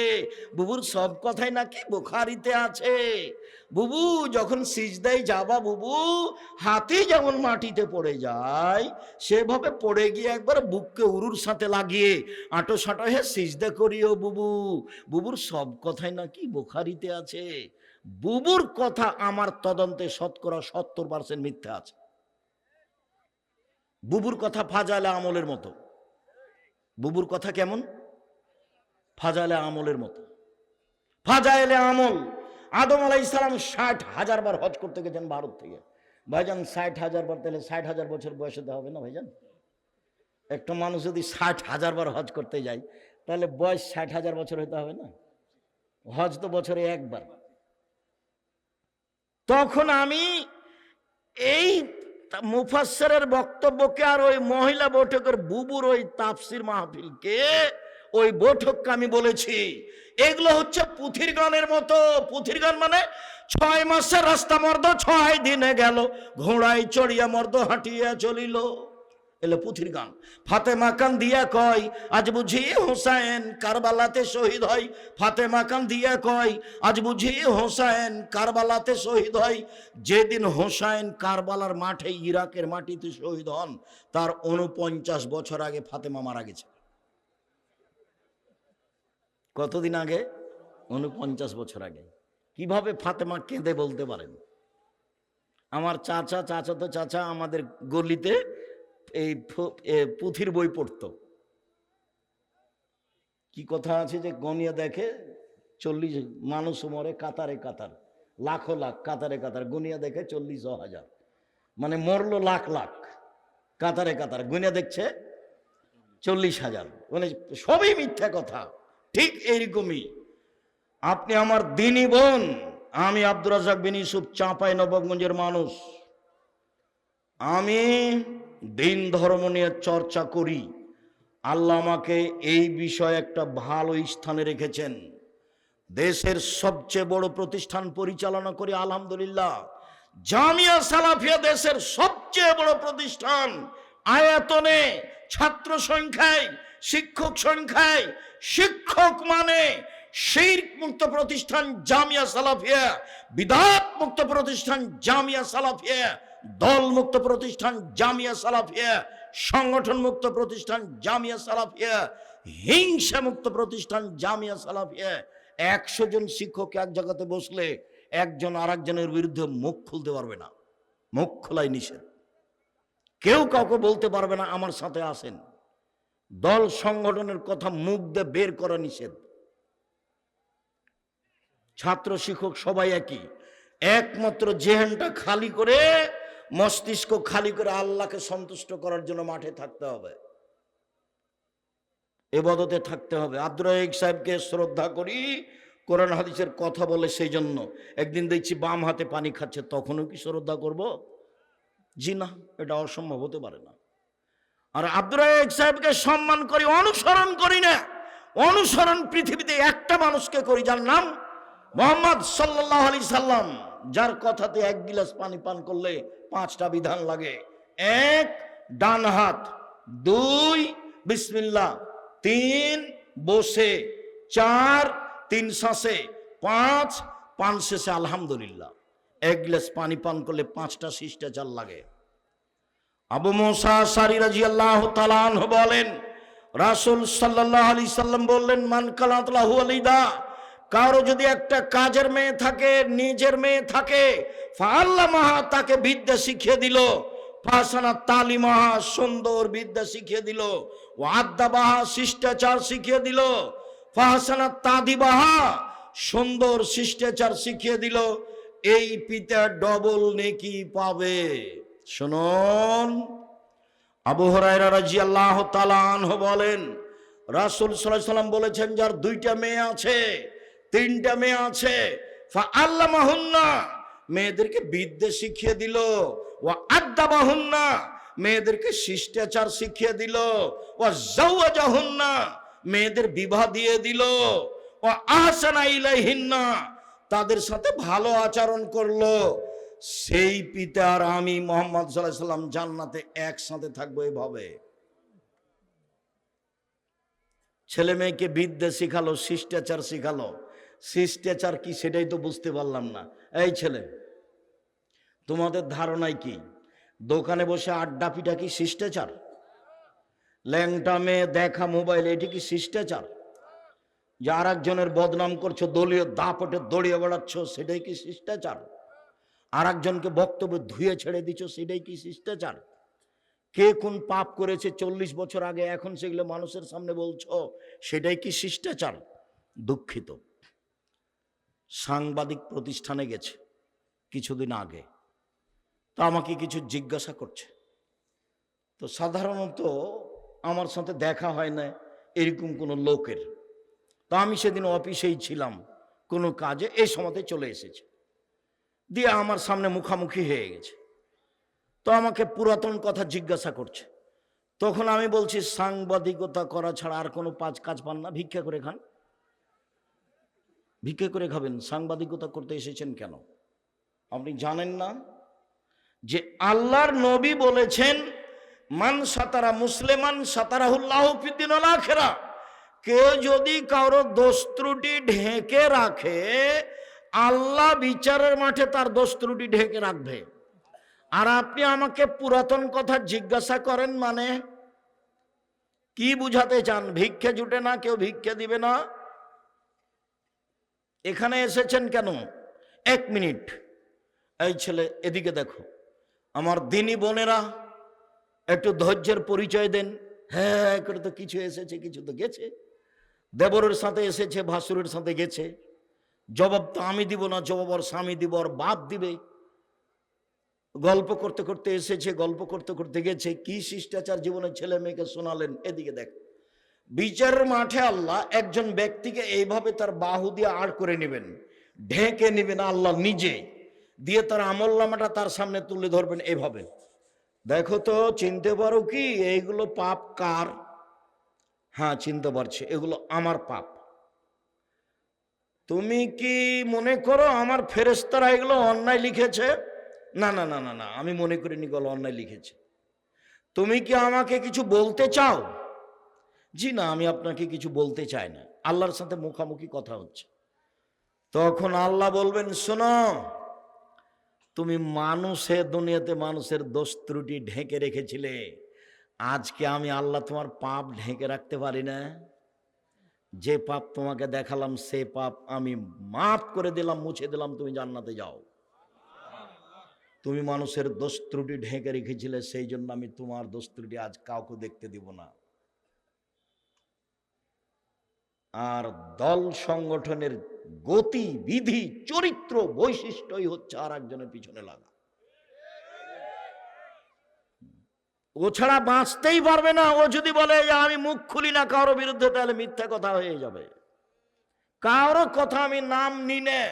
বুবুর সব কথাই নাকি বুখারীতে আছে। বুবু যখন সিজদায় যাবা বুবু হাতি যেমন মাটিতে পড়ে যায় সেভাবে পড়ে গিয়ে একবার বুককে উরুর সাথে লাগিয়ে আঁটো সাঁটো হয়ে সিজদা করিও বুবু। বুবুর সব কথাই নাকি বুখারীতে আছে। বুবুর কথা আমার তদন্তে 70% মিথ্যা আছে। বুবুর কথা ফাজাইলে আমলের মতো। বুবুর কথা কেমন? ফাজাইলে আমলের মতো। ফাজাইলে আমল। আদম আলাইহিস সালাম 60,000 বার হজ করতে গেছেন ভারত থেকে। ভাইজান 60,000 বার, তাহলে 60,000 বছর বয়সে হতে হবে না ভাইজান? একটা মানুষ যদি 60,000 বার হজ করতে যায় তাহলে বয়স 60,000 বছর হতে হবে না? হজ তো বছরে একবার। তখন আমি এই মুফাসসিরের বক্তব্যকে আর ওই মহিলা বৈঠকের বুবুর ওই তাফসির মাহফিলকে, ওই বৈঠককে আমি বলেছি এগুলো হচ্ছে পুথির গানের মতো। পুথির গান মানে 6 মাসের রাস্তা মর্দ 6 দিনে গেল, ঘোড়ায় চড়িয়া মর্দ হাঁটিয়া চলিল, এলো পুথির গান। ফাতেমা কান দিয়া কয় আজ বুঝি হোসাইন কারবালাতে শহীদ হয়। ফাতেমা কান দিয়া কয় আজ বুঝি হোসাইন কারবালাতে শহীদ হয়। যেদিন হোসাইন কারবালার মাঠে ইরাকের মাটিতে শহীদ হন তার 49 বছর আগে ফাতেমা মারা গেছে। কতদিন আগে? 49 বছর আগে। কিভাবে ফাতেমা কেঁদে বলতে পারেন? আমার চাচাতো চাচা আমাদের গলিতে এই পুথির বই পড়তো। কি কথা আছে যে গনিয়া দেখে 40 মানুষ মরে কাতারে কাতার, লাখো লাখ কাতারে কাতার, গনিয়া দেখে 40,000, মানে মরলো লাখ লাখ, কাতারে কাতার গনিয়া দেখছে 40,000, মানে সবই মিথ্যা কথা। ঠিক এইরকমই আপনি আমার দিনী বোন, আমি আব্দুর রাজ্জাক বিন ইউসুফ চাঁপাইনবাবগঞ্জের মানুষ। আমি দিন ধর্ম নিয়ে চর্চা করি। আল্লাহ আমাকে এই বিষয়ে একটা ভালো স্থানে রেখেছেন। দেশের সবচেয়ে বড় প্রতিষ্ঠান পরিচালনা করি আলহামদুলিল্লাহ। জামিয়া সালাফিয়া দেশের সবচেয়ে বড় প্রতিষ্ঠান, আয়তনে, ছাত্র সংখ্যায়, শিক্ষক সংখ্যায়। শিক্ষক মানে শিরক মুক্ত প্রতিষ্ঠান জামিয়া সালাফিয়া, বিদআত মুক্ত প্রতিষ্ঠান জামিয়া সালাফিয়া, দল মুক্ত প্রতিষ্ঠান জামিয়া সালাফিয়া, সংগঠন মুক্ত প্রতিষ্ঠান জামিয়া সালাফিয়া, হিংসা মুক্ত প্রতিষ্ঠান জামিয়া সালাফিয়া। 100 জন শিক্ষক এক জায়গাতে বসলে একজন আরেকজনের বিরুদ্ধে মুখ খুলতে পারবে না। মুখ খোলাই নিষেধ। কেউ কাউকে বলতে পারবে না আমার সাথে আসেন। দল সংগঠনের কথা মুখ দিয়ে বের করা নিষেধ। ছাত্র শিক্ষক সবাই একই। একমাত্র জেহেনটা খালি করে, মস্তিষ্ক খালি করে আল্লাহকে সন্তুষ্ট করার জন্য মাঠে থাকতে হবে, ইবাদতে থাকতে হবে। আব্দুর রাজ্জাক সাহেবকে শ্রদ্ধা করি, কোরআন হাদিসের কথা বলে, সেই জন্য। একদিন দেখছি বাম হাতে পানি খাচ্ছে, তখনও কি শ্রদ্ধা করব? জি না, এটা অসম্ভব হতে পারে না। আর আব্দুর রাজ্জাক সাহেবকে সম্মান করি, অনুসরণ করি না। অনুসরণ পৃথিবীতে একটা মানুষকে করি, যার নাম মুহাম্মদ সাল্লাল্লাহু আলাইহি সাল্লাম, যার কথাতে 1 গিলাস পানি পান করলে 5টা বিধান লাগে। 1 ডান হাত, 2 বিসমিল্লাহ, 3 বসে, 4 3 শ্বাসে, 5 পান শেষে আলহামদুলিল্লাহ। 1 গ্লাস পানি পান করলে 5টা শিষ্টাচার লাগে। আবু মুসা আশআরী রাদিয়াল্লাহু তাআলা আনহু বলেন, রাসূল সাল্লাল্লাহু আলাইহি সাল্লাম বললেন, মান কানাত লাহু ওয়ালিদা, কারো যদি একটা কাজের মেয়ে থাকে, নিজের মেয়ে থাকে, ফাআল্লামাহা, তাকে বিদ্যা শিখিয়ে দিল, ফাসানা তালিমাহা, সুন্দর বিদ্যা শিখিয়ে দিল, ওয়াদ্দাবাহা, শিষ্টাচার শিখিয়ে দিল, ফাসানা তাদিবাহা, সুন্দর শিষ্টাচার শিখিয়ে দিল, এই পিতা ডবল নেকি পাবে। শুনুন, আবু হুরায়রা রাদিয়াল্লাহু তাআলা আনহু বলেন, রাসূল সাল্লাল্লাহু আলাইহি সাল্লাম বলেছেন, যার 2টা মেয়ে আছে, 3টা মেয়ে আছে, ফাআল্লামাহুন্না, মেয়েদেরকে বিদ্যা শিখিয়ে দিল, ওয়া আদ্দাবাহুন্না, মেয়েদেরকে শিষ্টাচার শিখিয়ে দিল, ওয়া যাওয়াজাহুন্না, মেয়েদের বিবাহ দিয়ে দিল, ওয়া আহসানা ইলাইহিন্না, তাদের সাথে ভালো আচরণ করলো, সেই পিতার আমি মুহাম্মদ সাল্লাল্লাহু আলাইহি সাল্লাম জান্নাতে একসাথে থাকবো। এভাবে ছেলে মেয়েকে বিদ্যা শিখালো, শিষ্টাচার শিখালো। শিষ্টাচার কি সেটাই তো বুঝতে পারলাম না। এই ছেলে, তোমাদের ধারণায় কি দোকানে বসে আড্ডা পিটা কি শিষ্টাচার? ল্যাংটা মেয়ে দেখা মোবাইল, এটি কি শিষ্টাচার? যে আর একজনের বদনাম করছো, দলীয় দাপটে দড়িয়ে বেড়াচ্ছ, সেটাই কি শিষ্টাচার? আর একজনকে বক্তব্য ধুয়ে ছেড়ে দিচ্ছ, সেটাই কি শিষ্টাচার? কে কোন পাপ করেছে 40 বছর আগে, এখন সেগুলো মানুষের সামনে বলছো, সেটাই কি শিষ্টাচার? দুঃখিত। সাংবাদিক প্রতিষ্ঠানে গেছে কিছুদিন আগে, তো আমাকে কিছু জিজ্ঞাসা করছে। তো সাধারণত আমার সাথে দেখা হয় না এরকম কোনো লোকের। তো আমি সেদিন অফিসেই ছিলাম কোনো কাজে, এই সময়তে চলে এসেছে, দিয়ে আমার সামনে মুখামুখি হয়ে গেছে। তো আমাকে পুরাতন কথা জিজ্ঞাসা করছে। তখন আমি বলছি, সাংবাদিকতা করা ছাড়া আর কোনো কাজ পান না, ভিক্ষা করে খান। ভিক্ষা করে খাবেন, সাংবাদিকতা করতে এসেছেন কেন? আপনি জানেন না যে আল্লাহর নবী বলেছেন, মান সাতারা মুসলিমান সাতারাহুল্লাহু ফিদ্দুনিয়া ওয়াল আখিরাহ, কেউ যদি কারো দোষ ত্রুটি ঢেকে রাখে, আল্লাহ বিচারের মাঠে তার দোষ ত্রুটি ঢেকে রাখবে। আর আপনি আমাকে পুরাতন কথা জিজ্ঞাসা করেন, মানে কি বুঝাতে চান? ভিক্ষে জুটে না, কেউ ভিক্ষে দিবে না। এখানে এসেছেন কেন? 1 মিনিট, এই ছেলে এদিকে দেখো। আমার দিনী বোনেরা, একটু ধৈর্যের পরিচয় দেন। হ্যাঁ করে তো কিছু এসেছে, কিছু তো গেছে। দেবরের সাথে এসেছে, ভাসুরের সাথে গেছে। জবাব তো আমি দিব না, জবাব ওর স্বামী দিব, ওর বাপ দিবে। গল্প করতে করতে এসেছে, গল্প করতে করতে গেছে। কি শিষ্টাচার জীবনে ছেলে মেয়েকে শোনালেন। এদিকে দেখ, বিচারের মাঠে আল্লাহ একজন ব্যক্তিকে এইভাবে তার বাহু দিয়ে আড় করে নেবেন, ঢেকে নেবেন আল্লাহ নিজে, দিয়ে তার আমলনামাটা তার সামনে তুলে ধরবেন এভাবে। দেখো তো, চিনতে পারো কি এইগুলো পাপ কার? হ্যাঁ চিনতে পারছি, এগুলো আমার পাপ। তুমি কি মনে করো আমার ফেরেশতারা এগুলো অন্যায় লিখেছে? না না না না না, আমি মনে করিনি এগুলো অন্যায় লিখেছে। তুমি কি আমাকে কিছু বলতে চাও? জি না, আমি আপনাকে কিছু বলতে চাই না। আল্লাহর সাথে মুখামুখি কথা হচ্ছে। তখন আল্লাহ বলবেন, শোনো, তুমি মানুষের দুনিয়াতে মানুষের দোষ ত্রুটি ঢেকে রেখেছিলে, আজকে আমি আল্লাহ তোমার পাপ ঢেকে রাখতে পারি না। যে পাপ তোমাকে দেখালাম সে পাপ আমি মাফ করে দিলাম, মুছে দিলাম, তুমি জান্নাতে যাও। তুমি মানুষের দোষ ত্রুটি ঢেকে রেখেছিলে, সেই জন্য আমি তোমার দোষ ত্রুটি আজ কাউকে দেখতে দিব না। আর দল সংগঠনের গতি বিধি চরিত্র বৈশিষ্ট্যই হচ্ছে আর একজনের পিছনে লাগা। ও ছাড়া বাঁচতেই পারবে না। ও যদি বলে যে আমি মুখ খুলি না কারোর বিরুদ্ধে, তাহলে মিথ্যা কথা হয়ে যাবে। কারো কথা আমি নাম নিনে,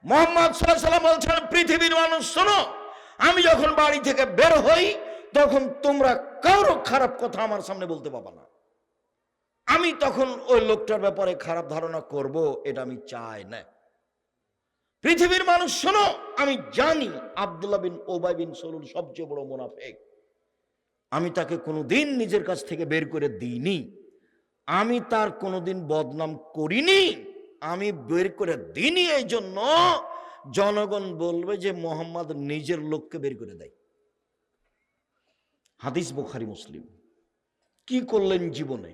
মুহাম্মদ সাল্লাল্লাহু আলাইহি ওয়াসাল্লাম বলছেন, পৃথিবীর মানুষ শোনো, আমি যখন বাড়ি থেকে বের হই তখন তোমরা কারো খারাপ কথা আমার সামনে বলতে পারবে না। আমি তখন ওই লোকটার ব্যাপারে খারাপ ধারণা করব, এটা আমি চাই না। পৃথিবীর মানুষ শোনো, আমি জানি আব্দুল্লাহ বিন উবাই বিন সালুল সবচেয়ে বড় মুনাফিক। আমি তাকে কোনোদিন নিজের কাছ থেকে বের করে দিইনি, আমি তার কোনোদিন বদনাম করিনি, আমি বের করে দিইনি। এই জন্য জনগণ বলবে যে মোহাম্মদ নিজের লোককে বের করে দেয়। হাদিস বুখারী মুসলিম। কি করলেন জীবনে?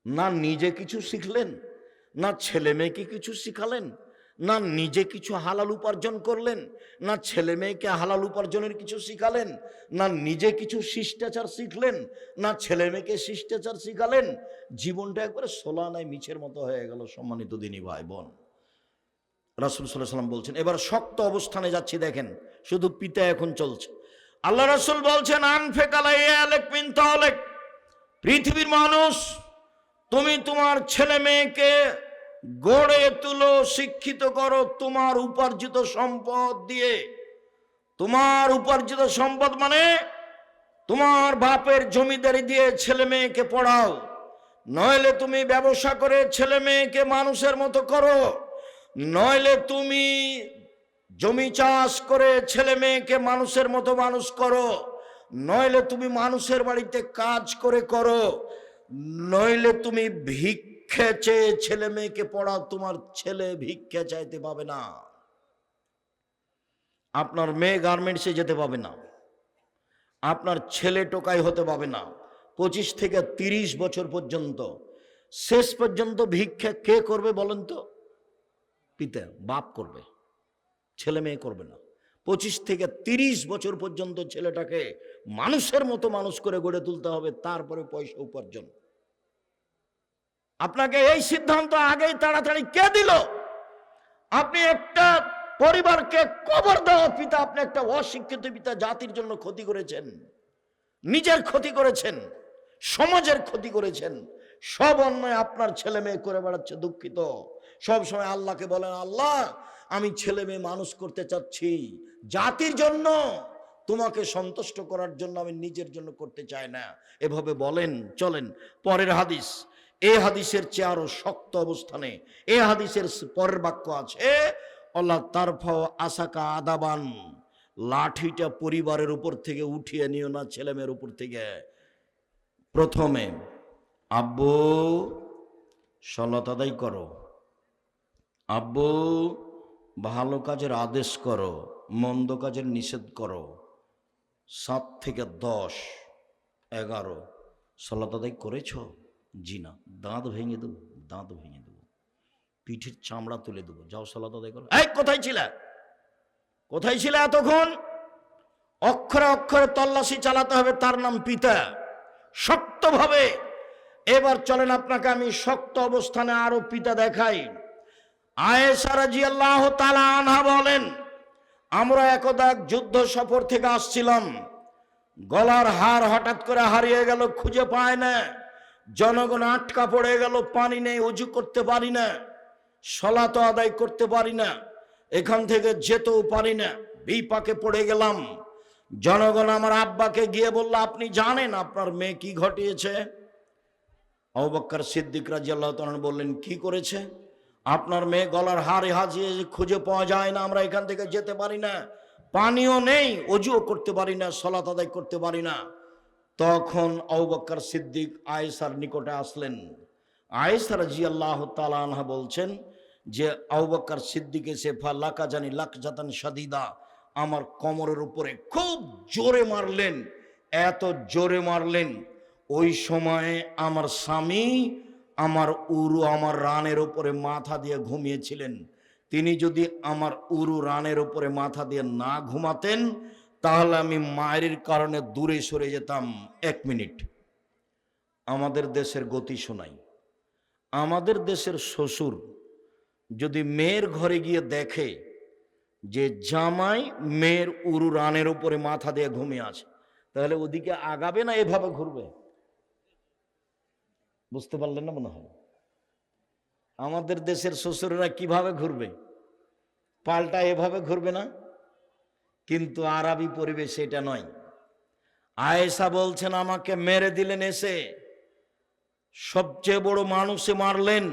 না নিজে কিছু শিখলেন, না ছেলে মেয়েকে কিছু শিখালেন, না নিজে কিছু হালাল উপার্জন করলেন, না ছেলে মেয়েকে হালাল উপার্জনের কিছু শিখালেন, না নিজে কিছু শিষ্টাচার শিখলেন, না ছেলে মেয়েকে শিষ্টাচার শিখালেন। জীবনটা একবারে সোলানায় মিছের মতো হয়ে গেল। সম্মানিত দিনী ভাই বোন, রাসূল সাল্লাল্লাহু আলাইহি ওয়াসাল্লাম বলছেন, এবার শক্ত অবস্থানে যাচ্ছি, দেখেন শুধু পিতা এখন চলছে। আল্লাহ রাসূল বলছেন, আনফিক আলাইক মিন তাওলিক, পৃথিবীর মানুষ, তুমি তোমার ছেলে মেয়েকে গড়ে তুলো, শিক্ষিত করো তোমার উপার্জিত সম্পদ দিয়ে। তোমার উপার্জিত সম্পদ মানে তোমার বাপের জমিদারি দিয়ে ছেলে মেয়েকে পড়াও, নইলে তুমি ব্যবসা করে ছেলে মেয়েকে মানুষের মতো করো, নইলে তুমি জমি চাষ করে ছেলে মেয়েকে মানুষের মতো মানুষ করো, নইলে তুমি মানুষের বাড়িতে কাজ করে করো, নইলে তুমি ভিক্ষা চেয়ে ছেলে মেয়েকে পড়াও। তোমার ছেলে ভিক্ষা চাইতে পাবে না, আপনার মেয়ে গার্মেন্টসে যেতে পাবে না, আপনার ছেলে টোকাই হতে পাবে না। 25 থেকে 30 বছর পর্যন্ত, শেষ পর্যন্ত ভিক্ষা কে করবে বলেন তো? পিতা, বাপ করবে, ছেলে মেয়ে করবে না। 25 থেকে 30 বছর পর্যন্ত ছেলেটাকে মানুষের মতো মানুষ করে গড়ে তুলতে হবে, তারপরে পয়সা উপার্জন। আপনাকে এই সিদ্ধান্ত আগেই তাড়াতাড়ি কে দিল? আপনি একটা পরিবারকে কবর দেওয়া পিতা, আপনি একটা অশিক্ষিত পিতা, জাতির জন্য ক্ষতি করেছেন, নিজের ক্ষতি করেছেন, সমাজের ক্ষতি করেছেন। সব অন্যায় আপনার ছেলে মেয়ে করে বেড়াচ্ছে। দুঃখিত, সব সময় আল্লাহকে বলেন, আল্লাহ আমি ছেলে মেয়ে মানুষ করতে চাচ্ছি জাতির জন্য, তোমাকে সন্তুষ্ট করার জন্য, আমি নিজের জন্য করতে চাই না। এভাবে বলেন, চলেন। পরের হাদিস, এই হাদিসের চেয়ে আরো শক্ত অবস্থানে এই হাদিসের পরের বাক্য আছে, আল্লাহ তারফাও আসাকা আদাবান, লাঠিটা পরিবারের উপর থেকে উঠিয়ে নিও না ছেলে মেয়ের উপর থেকে। প্রথমে আব্বু সালাত আদায় করো, আব্বু ভালো কাজের আদেশ করো, মন্দ কাজের নিষেধ করো। 7 থেকে 10, 11 সালাত আদায় করেছ? জি না। দাঁত ভেঙে দেবো, দাঁত ভেঙে দেবো, পিঠের চামড়া তুলে দেবো, যাও সালাত আদায় করো। এই কোথায় ছিলে, কোথায় ছিলে এতক্ষণ? অক্ষরে অক্ষরে তল্লাশি চালাতে হবে, তার নাম পিতা। শক্তভাবে। এবার চলেন আপনাকে আমি শক্ত অবস্থানে আরো পিতা দেখাই। আয়েশা রাদিয়াল্লাহু তাআলা আনহা বলেন, আমরা একদা এক যুদ্ধ সফর থেকে আসছিলাম, গলার হার হঠাৎ করে হারিয়ে গেল, খুঁজে পায় না, জনগণ আটকা পড়ে গেল, পানি নেই, ওযু করতে পারি না, সালাত আদায় করতে পারি না, এখান থেকে যেতেও পারি না, বিপাকে পড়ে গেলাম। জনগণ আমার আব্বাকে গিয়ে বলল, আপনি জানেন আপনার মেয়ে কি ঘটিয়েছে? আবু বকর সিদ্দিক রাদিয়াল্লাহু তাআলা বললেন, কি করেছে? আপনার মেয়ে গলার হারে হাজিয়ে খুঁজে পাওয়া যায় না, আমরা এখান থেকে যেতে পারি না, পানিও নেই, ওযুও করতে পারি না, সালাত আদায় করতে পারি না। তখন আবু বকর সিদ্দিক আয়েশার নিকটে আসলেন। আয়েশা রাদিয়াল্লাহু তাআলা আনহা বলছেন যে আবু বকর সিদ্দিক এসে ফালাকা জানি লাকজাতান শাদীদা, আমার কোমরের উপরে খুব জোরে মারলেন, এত জোরে মারলেন, ওই সময়ে আমার স্বামী আমার উরু, আমার রানের উপরে মাথা দিয়ে ঘুমিয়েছিলেন। তিনি যদি আমার উরু রানের উপরে মাথা দিয়ে না ঘুমাতেন, তাহলে আমি মায়ের কারণে দূরে সরে যেতাম। 1 মিনিট আমাদের দেশের গতি শোনাই। আমাদের দেশের শ্বশুর যদি মেয়ের ঘরে গিয়ে দেখে যে জামাই মেয়ের উরু রানের উপরে মাথা দিয়ে ঘুমিয়ে আছে, তাহলে ওদিকে আগাবে না এভাবে ঘুরবে? বুঝতে পারলেন না মনে হয়? আমাদের দেশের শ্বশুরেরা কিভাবে ঘুরবে? পাল্টা এভাবে ঘুরবে না? কিন্তু আরবি পরিবেশ এটা নয়। আয়েশা বলছেন, আমাকে মেরে দিলেন, এসে সবচেয়ে বড় মানুষে মারলেন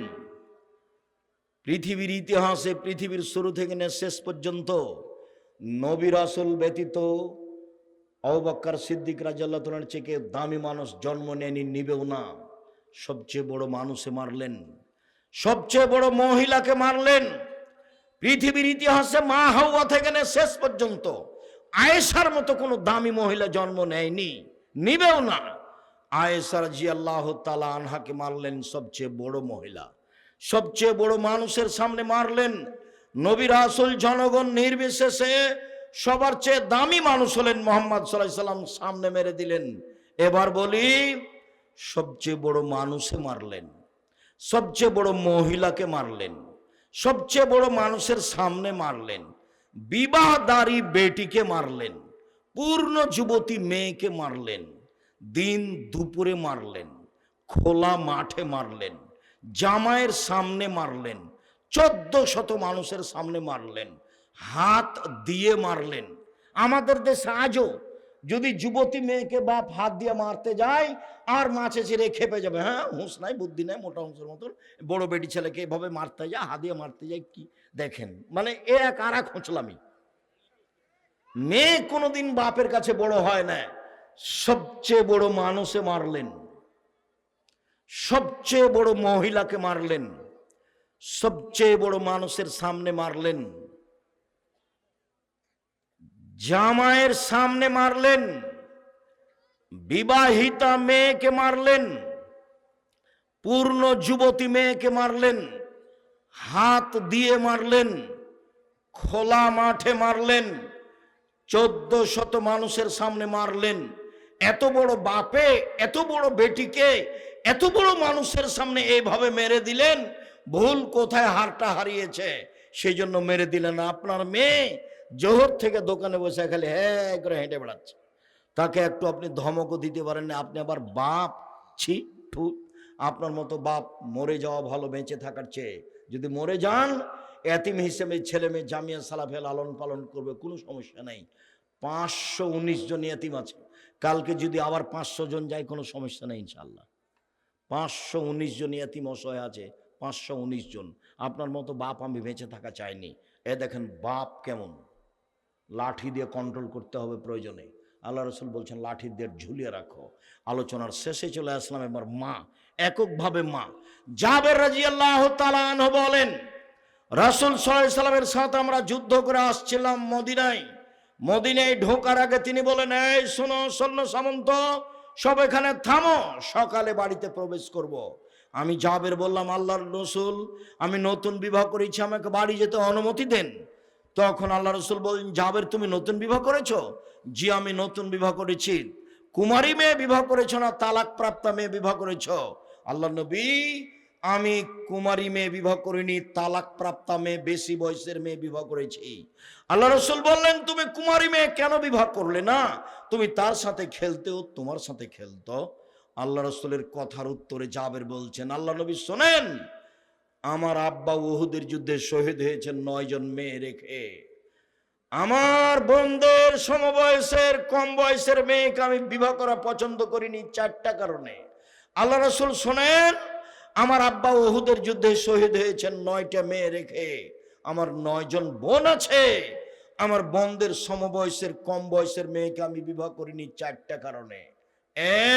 পৃথিবীর ইতিহাসে, পৃথিবীর শুরু থেকে শেষ পর্যন্ত নবী রাসূল ব্যতীত আবু বকর সিদ্দিক রাদিয়াল্লাহু তাআলার চেয়ে দামি মানুষ জন্ম নেয়নি, নিবেও না। সবচেয়ে বড় মানুষে মারলেন, সবচেয়ে বড় মহিলাকে মারলেন। পৃথিবীর ইতিহাসে মা হাওয়া থেকে শেষ পর্যন্ত আয়েশার মতো কোনো দামি মহিলা জন্ম নেয়নি, নিবেও না। আয়েশা রাদিয়াল্লাহু তাআলা আনহাকে মারলেন সবচেয়ে বড় মহিলা, সবচেয়ে বড় মানুষের সামনে মারলেন। নবী রাসূল জনগণ নির্বিশেষে সবার চেয়ে দামি মানুষ হলেন মুহাম্মদ সাল্লাল্লাহু আলাইহি সাল্লাম, সামনে মেরে দিলেন। এবার বলি, সবচেয়ে বড় মানুষে মারলেন, সবচেয়ে বড় মহিলাকে মারলেন, সবচেয়ে বড় মানুষের সামনে মারলেন, বিবাহদারী বেটিকে মারলেন, পূর্ণ যুবতী মেয়েকে মারলেন, দিন দুপুরে মারলেন, খোলা মাঠে মারলেন, জামাইয়ের সামনে মারলেন, 1400 মানুষের সামনে মারলেন, হাত দিয়ে মারলেন। আমাদের দেশে আজও যদি যুবতী মেয়েকে বাপ হাত দিয়ে মারতে যায় আর মাছে ছেড়ে খেপে যাবে, হ্যাঁ হুঁশ নাই বুদ্ধি নাই মোটা হুঁশের মতন বড় বেটি ছেলেকে এভাবে মারতে যায়, হাত দিয়ে মারতে যায়, কি দেখেন, মানে এ এক আর এক খোঁচলামি। মেয়ে কোনোদিন বাপের কাছে বড় হয় না। সবচেয়ে বড় মানুষে মারলেন, সবচেয়ে বড় মহিলাকে মারলেন, সবচেয়ে বড় মানুষের সামনে মারলেন, জামাইয়ের সামনে মারলেন, বিবাহিতা মেয়েকে মারলেন, পূর্ণ যুবতী মেয়েকে মারলেন, হাত দিয়ে মারলেন, খোলা মাঠে মারলেন, 1400 মানুষের সামনে মারলেন। এত বড় বাপে এত বড় বেটিকে এত বড় মানুষের সামনে এইভাবে মেরে দিলেন। ভুল কোথায় হারটা হারিয়েছে সেই জন্য মেরে দিলেন। আপনার মেয়ে জোহর থেকে দোকানে বসে খালি হ্যাঁ করে হেঁটে বেড়াচ্ছে, তাকে একটু আপনি ধমকও দিতে পারেন না। আপনি আবার বাপ, ছি ঠুট, আপনার মতো বাপ মরে যাওয়া ভালো বেঁচে থাকার চেয়ে। যদি মরে যান এতিম হিসেবে ছেলে মেয়ে জামিয়া সালাফে লালন পালন করবে, কোনো সমস্যা নেই। 519 জন এতিম আছে, কালকে যদি আবার 500 জন যায় কোনো সমস্যা নেই ইনশাল্লাহ। 519 জন এতিম অসহায় আছে, 519 জন। আপনার মতো বাপ আমি বেঁচে থাকা চাইনি। এ দেখেন বাপ কেমন, লাঠি দিয়ে কন্ট্রোল করতে হবে প্রয়োজনে। আল্লাহ রসুল বলছেন লাঠি দিয়ে ঝুলিয়ে রাখো। আলোচনার শেষে চলে আসলাম এবার মা, এককভাবে মা। জাবের রাদিয়াল্লাহু তাআলা আনহু বলেন, রাসূল সাল্লাল্লাহু আলাইহি সাল্লামের সাথে আমরা যুদ্ধ করে আসছিলাম মদিনায়। মদিনায় ঢোকার আগে তিনি বলেন, এই শোনো সৈন্য সামন্ত সব এখানে থামো, সকালে বাড়িতে প্রবেশ করব। আমি জাবের বললাম, আল্লাহর রসুল আমি নতুন বিবাহ করেছি, আমাকে বাড়ি যেতে অনুমতি দেন। তখন আল্লাহ রসুল বলেন, জাবের তুমি নতুন বিবাহ করেছো? জি আমি নতুন বিবাহ করেছি। কুমারী মেয়ে বিবাহ করেছো না তালাক প্রাপ্তা মেয়ে বিবাহ করেছো? আল্লাহ নবী, আমি কুমারী মেয়ে বিবাহ করিনি, তালাক প্রাপ্তা মেয়ে বেশি বয়সের মেয়ে বিবাহ করেছি। আল্লাহ রসুল বললেন, তুমি কুমারী মেয়ে কেন বিবাহ করলে না? তুমি তার সাথে খেলতেও, তোমার সাথে খেলতো। আল্লাহ রসুলের কথার উত্তরে জাবের বলছেন, আল্লাহ নবী শোনেন, আমার আব্বা উহুদের যুদ্ধে শহীদ হয়েছেন 9 জন মেয়ে রেখে। আমার বোনদের সমবয়সের কম বয়সের মেয়েকে আমি বিবাহ করা পছন্দ করিনি 4টা কারণে। আল্লাহ রসুল শোনেন, আমার আব্বা উহুদের যুদ্ধে শহীদ হয়েছেন 9টা মেয়ে রেখে। আমার 9 জন বোন আছে, আমার বোনদের সমবয়সের কম বয়সের মেয়েকে আমি বিবাহ করিনি 4টা কারণে।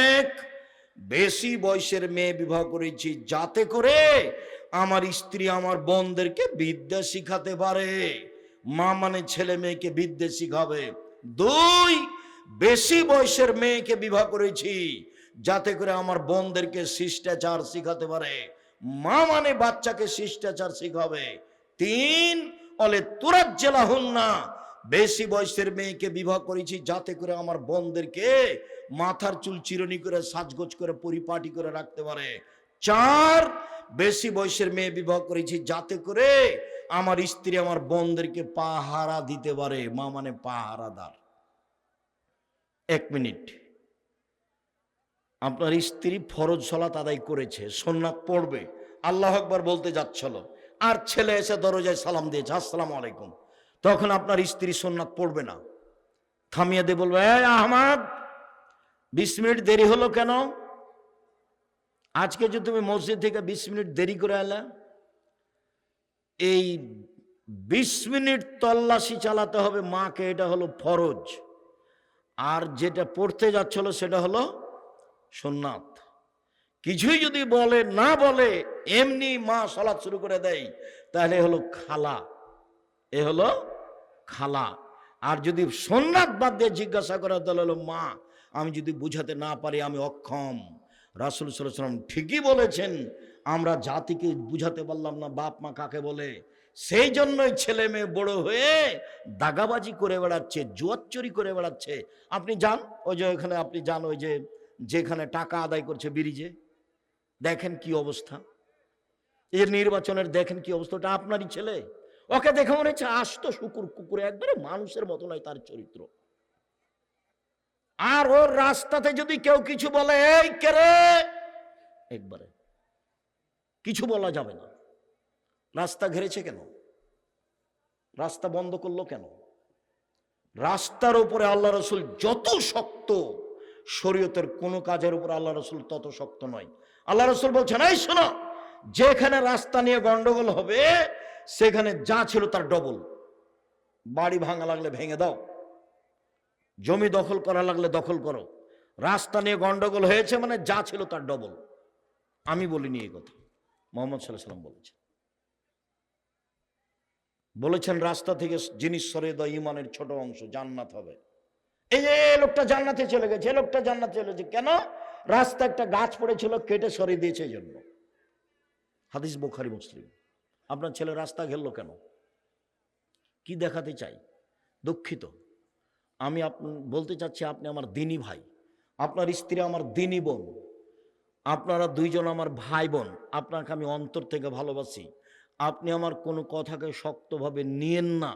এক, বেশি বয়সের মেয়ে বিবাহ করেছি যাতে করে আমার স্ত্রী আমার বোনদেরকে বিদ্যা শিখাতে পারে। মা মানে ছেলে মেয়েকে বিদ্যা শিখাবে। 2, বেশি বয়সের মেয়েকে বিবাহ করেছি যাতে করে আমার বোনদেরকে শিষ্টাচার শিখাতে পারে। মা মানে বাচ্চাকে শিষ্টাচার শিখাবে। 3, বলে তুরাজ্জালাহুন্না, বেশি বয়সের মেয়েকে বিবাহ করেছি যাতে করে আমার বোনদেরকে মাথার চুল চিরুনি করে সাজগোজ করে পরিপাটি করে রাখতে পারে। 4, বেশি বয়সের মেয়ে বিবাহ করেছি যাতে করে আমার স্ত্রী আমার বোনদেরকে পাহারা দিতে পারে। মা মানে পাহারাদার। 1 মিনিট, আপনার স্ত্রী ফরজ সালাত আদায় করেছে, সুন্নাত পড়বে, আল্লাহু আকবার বলতে যাচ্ছিল, আর ছেলে এসে দরজায় সালাম দিয়েছে আসসালামু আলাইকুম, তখন আপনার স্ত্রী সুন্নাত পড়বে না, থামিয়ে দিয়ে বলবে, এই আহমদ 20 মিনিট দেরি হলো কেন? আজকে যে তুমি মসজিদ থেকে 20 মিনিট দেরি করে এলে, এই 20 মিনিট তল্লাশি চালাতে হবে মাকে, এটা হলো ফরজ। আর যেটা পড়তে যাচ্ছিল সেটা হলো সুন্নাত। কিছুই যদি বলে না বলে এমনি মা সালাত শুরু করে দেয়, তাহলে হলো খালা, এ হলো খালা। আর যদি সুন্নাত বাদ দিয়ে জিজ্ঞাসা করা তাহলে হলো মা আমি যদি বুঝাতে না পারি আমি অক্ষম। রাসূল সাল্লাল্লাহু আলাইহি ওয়াসাল্লাম ঠিকই বলেছেন, আমরা জাতিকে বুঝাতে পারলাম না বাপ মা কাকে বলে, সেই জন্যই ছেলে মেয়ে বড় হয়ে দাগাবাজি করে বেড়াচ্ছে, জুয়াচুরি করে বেড়াচ্ছে। আপনি যান ওই যে ওখানে, আপনি যান ওই যে যেখানে টাকা আদায় করছে ব্রিজে, দেখেন কি অবস্থা। এই নির্বাচনের দেখেন কি অবস্থা, ওটা আপনারই ছেলে। ওকে দেখে মনে হচ্ছে আসতো শুকুর কুকুরে, একবারে মানুষের মতো নয় তার চরিত্র। আর ওর রাস্তাতে যদি কেউ কিছু বলে এই কেরে, একবারে কিছু বলা যাবে না। রাস্তা ঘেরেছে কেন? রাস্তা বন্ধ করলো কেন? রাস্তার উপরে আল্লাহ রসুল যত শক্ত, শরীয়তের কোন কাজের উপর আল্লাহ রসুল তত শক্ত নয়। আল্লাহ রসুল বলছেন এই শোনো, যেখানে রাস্তা নিয়ে গন্ডগোল হবে সেখানে যা ছিল তার ডবল। বাড়ি ভাঙা লাগলে ভেঙে দাও, জমি দখল করা লাগলে দখল করো, রাস্তা নিয়ে গন্ডগোল হয়েছে মানে যা ছিল তার ডবল। আমি বলিনি এই কথা, মুহাম্মদ সাল্লাল্লাহু আলাইহি ওয়াসাল্লাম বলেছেন। বলেছেন রাস্তা থেকে জিনিস সরিয়ে দাও, ইমানের ছোট অংশ জান্নাত হবে। এই যে লোকটা জান্নাতে চলে গেছে, লোকটা জান্নাতে চলে গেছে কেন? রাস্তা একটা গাছ পড়েছিল, কেটে সরিয়ে দিয়েছে এই জন্য। হাদিস বুখারী মুসলিম। আপনার ছেলে রাস্তা ঘেরলো কেন? কি দেখাতে চাই? দুঃখিত, আমি বলতে চাচ্ছি আপনি আমার দিনী ভাই, আপনার স্ত্রী আমার দিনী বোন, আপনারা দুইজন আমার ভাই বোন, আপনাকে আমি অন্তর থেকে ভালোবাসি। আপনি আমার কোনো কথাকে শক্তভাবে নিয়েন না,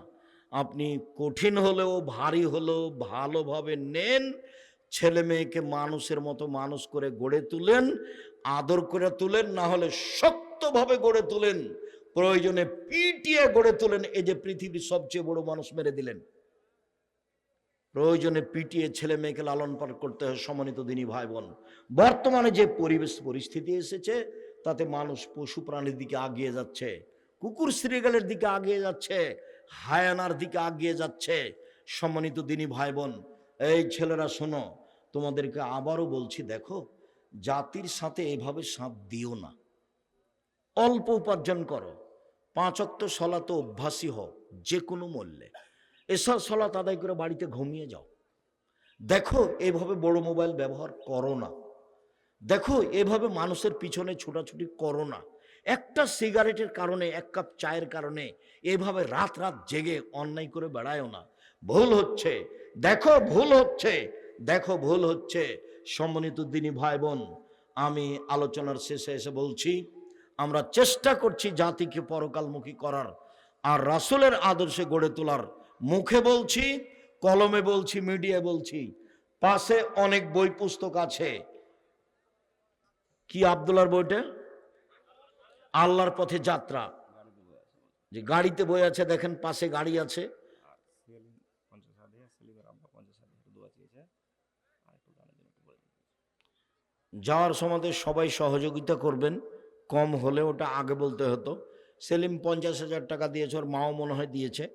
আপনি কঠিন হলেও ভারী হলেও ভালোভাবে নেন। ছেলে মেয়েকে মানুষের মতো মানুষ করে গড়ে তুলেন, আদর করে তুলেন, না হলে শক্তভাবে গড়ে তুলেন, প্রয়োজনে পিটিয়ে গড়ে তুলেন। এই যে পৃথিবীর সবচেয়ে বড় মানুষ মেরে দিলেন, প্রয়োজনে পিটিয়ে ছেলে মেয়েকে লালন পালন করতে হয়। সম্মানিত দিনী ভাই বোন, বর্তমানে যে পরিবেশ পরিস্থিতি এসেছে তাতে মানুষ পশু প্রাণীর দিকে আগিয়ে যাচ্ছে, কুকুর শ্রীগালের দিকে আগিয়ে যাচ্ছে, হায়ানার দিকে আগিয়ে যাচ্ছে। সম্মানিত দিনী ভাই বোন, এই ছেলেরা শোনো, তোমাদেরকে আবারও বলছি, দেখো জাতির সাথে এভাবে সাথ দিও না। অল্প উপার্জন করো, 5 ওয়াক্ত সালাত অভ্যাসী হও যে কোনো মূল্যে। এসব সালাত আদায় করে বাড়িতে ঘুমিয়ে যাও। দেখো এভাবে বড় মোবাইল ব্যবহার করো না। দেখো এভাবে মানুষের পিছনে ছোটাছুটি করো না। একটা সিগারেটের কারণে, এক কাপ চায়ের কারণে এভাবে রাত রাত জেগে অন্যায় করে বেড়ায়ও না। ভুল হচ্ছে, দেখো ভুল হচ্ছে, দেখো ভুল হচ্ছে। সম্মানিত দিনী ভাই বোন, আমি আলোচনার শেষে এসে বলছি, আমরা চেষ্টা করছি জাতিকে পরকালমুখী করার আর রাসূলের আদর্শে গড়ে তোলার। মুখে বলছি, কলমে বলছি, মিডিয়ায় বলছি। পাশে অনেক বই পুস্তক আছে। কি আব্দুল্লাহর বইটা? আল্লাহর পথে যাত্রা। যে গাড়িতে বই আছে, দেখেন পাশে গাড়ি আছে। যাওয়ার সময় সবাই সহযোগিতা করবেন, কম হলে ওটা আগে বলতে হতো। সেলিম 50,000 টাকা দিয়েছে, ওর মাও মনে হয় দিয়েছে।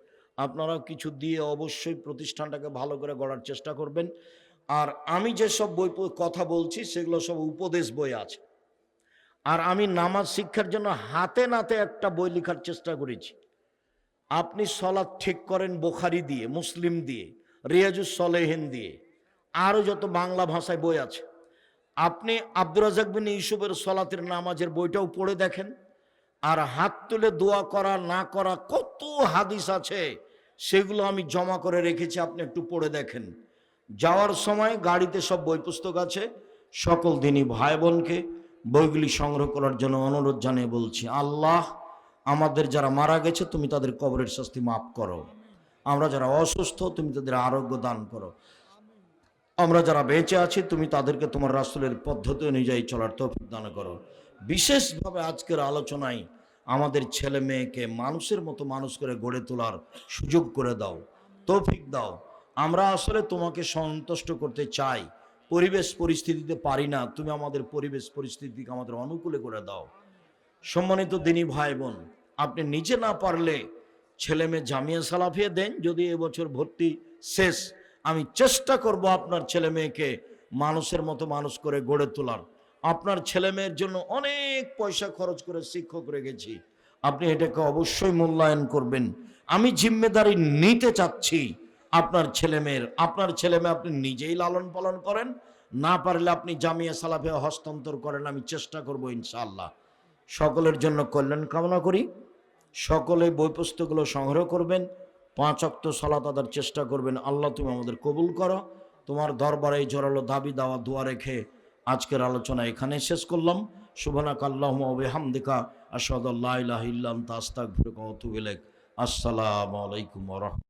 আপনারাও কিছু দিয়ে অবশ্যই প্রতিষ্ঠানটাকে ভালো করে গড়ার চেষ্টা করবেন। আর আমি যেসব বই কথা বলছি সেগুলো সব উপদেশ বই আছে। আর আমি নামাজ শিক্ষার জন্য হাতে নাতে একটা বই লেখার চেষ্টা করেছি। আপনি সলাৎ ঠিক করেন বুখারী দিয়ে, মুসলিম দিয়ে, রিয়াজুস সলেহিন দিয়ে, আরও যত বাংলা ভাষায় বই আছে। আপনি আব্দুর রাজ্জাক বিন ইউসুফের সলাতের নামাজের বইটাও পড়ে দেখেন। আর হাত তুলে দোয়া করা না করা কত হাদিস আছে, সেগুলো আমি জমা করে রেখেছি, আপনি একটু পড়ে দেখেন। যাওয়ার সময় গাড়িতে সব বই পুস্তক আছে। সকল দিনী ভাই বোনকে বইগুলি সংগ্রহ করার জন্য অনুরোধ জানিয়ে বলছি, আল্লাহ আমাদের যারা মারা গেছে তুমি তাদের কবরের শাস্তি মাফ করো। আমরা যারা অসুস্থ তুমি তাদের আরোগ্য দান করো। আমরা যারা বেঁচে আছি তুমি তাদেরকে তোমার রাসূলের পদ্ধতি অনুযায়ী চলার তৌফিক দান করো। বিশেষভাবে আজকের আলোচনায় আমাদের ছেলে মেয়েকে মানুষের মতো মানুষ করে গড়ে তোলার সুযোগ করে দাও, তৌফিক দাও। আমরা আসলে তোমাকে সন্তুষ্ট করতে চাই, পরিবেশ পরিস্থিতিতে পারি না, তুমি আমাদের পরিবেশ পরিস্থিতিকে আমাদের অনুকূলে করে দাও। সম্মানিত দিনী ভাই বোন, আপনি নিজে না পারলে ছেলে মেয়ে জামিয়া সালাফিয়া দেন। যদি এবছর ভর্তি শেষ, আমি চেষ্টা করব আপনার ছেলে মেয়েকে মানুষের মতো মানুষ করে গড়ে তোলার। আপনার ছেলে মেয়ের জন্য অনেক পয়সা খরচ করে শিক্ষক রেখেছি, আপনি এটাকে অবশ্যই মূল্যায়ন করবেন। আমি জিম্মেদারি নিতে চাচ্ছি, আপনার ছেলেমেয়ে আপনি নিজেই লালন পালন করেন, না পারলে আপনি জামিয়া সালাফে হস্তান্তর করেন, আমি চেষ্টা করব ইনশাআল্লাহ। সকলের জন্য কল্যাণ কামনা করি। সকলে বই পুস্তকগুলো সংগ্রহ করবেন, 5 ওয়াক্ত সালাত আদার চেষ্টা করবেন। আল্লাহ তুমি আমাদের কবুল করো। তোমার দরবারে এই জোরালো দাবি দাওয়া দোয়া রেখে আজকের আলোচনা এখানে শেষ করলাম। সুবহানাকা আল্লাহুম্মা ওয়া বিহামদিকা আশহাদু আল্লা ইলাহা ইল্লা আনতা আস্তাগফিরুকা ওয়া আতুবু ইলাইক। আসসালামু আলাইকুম ওয়া রাহমাতুল্লাহ।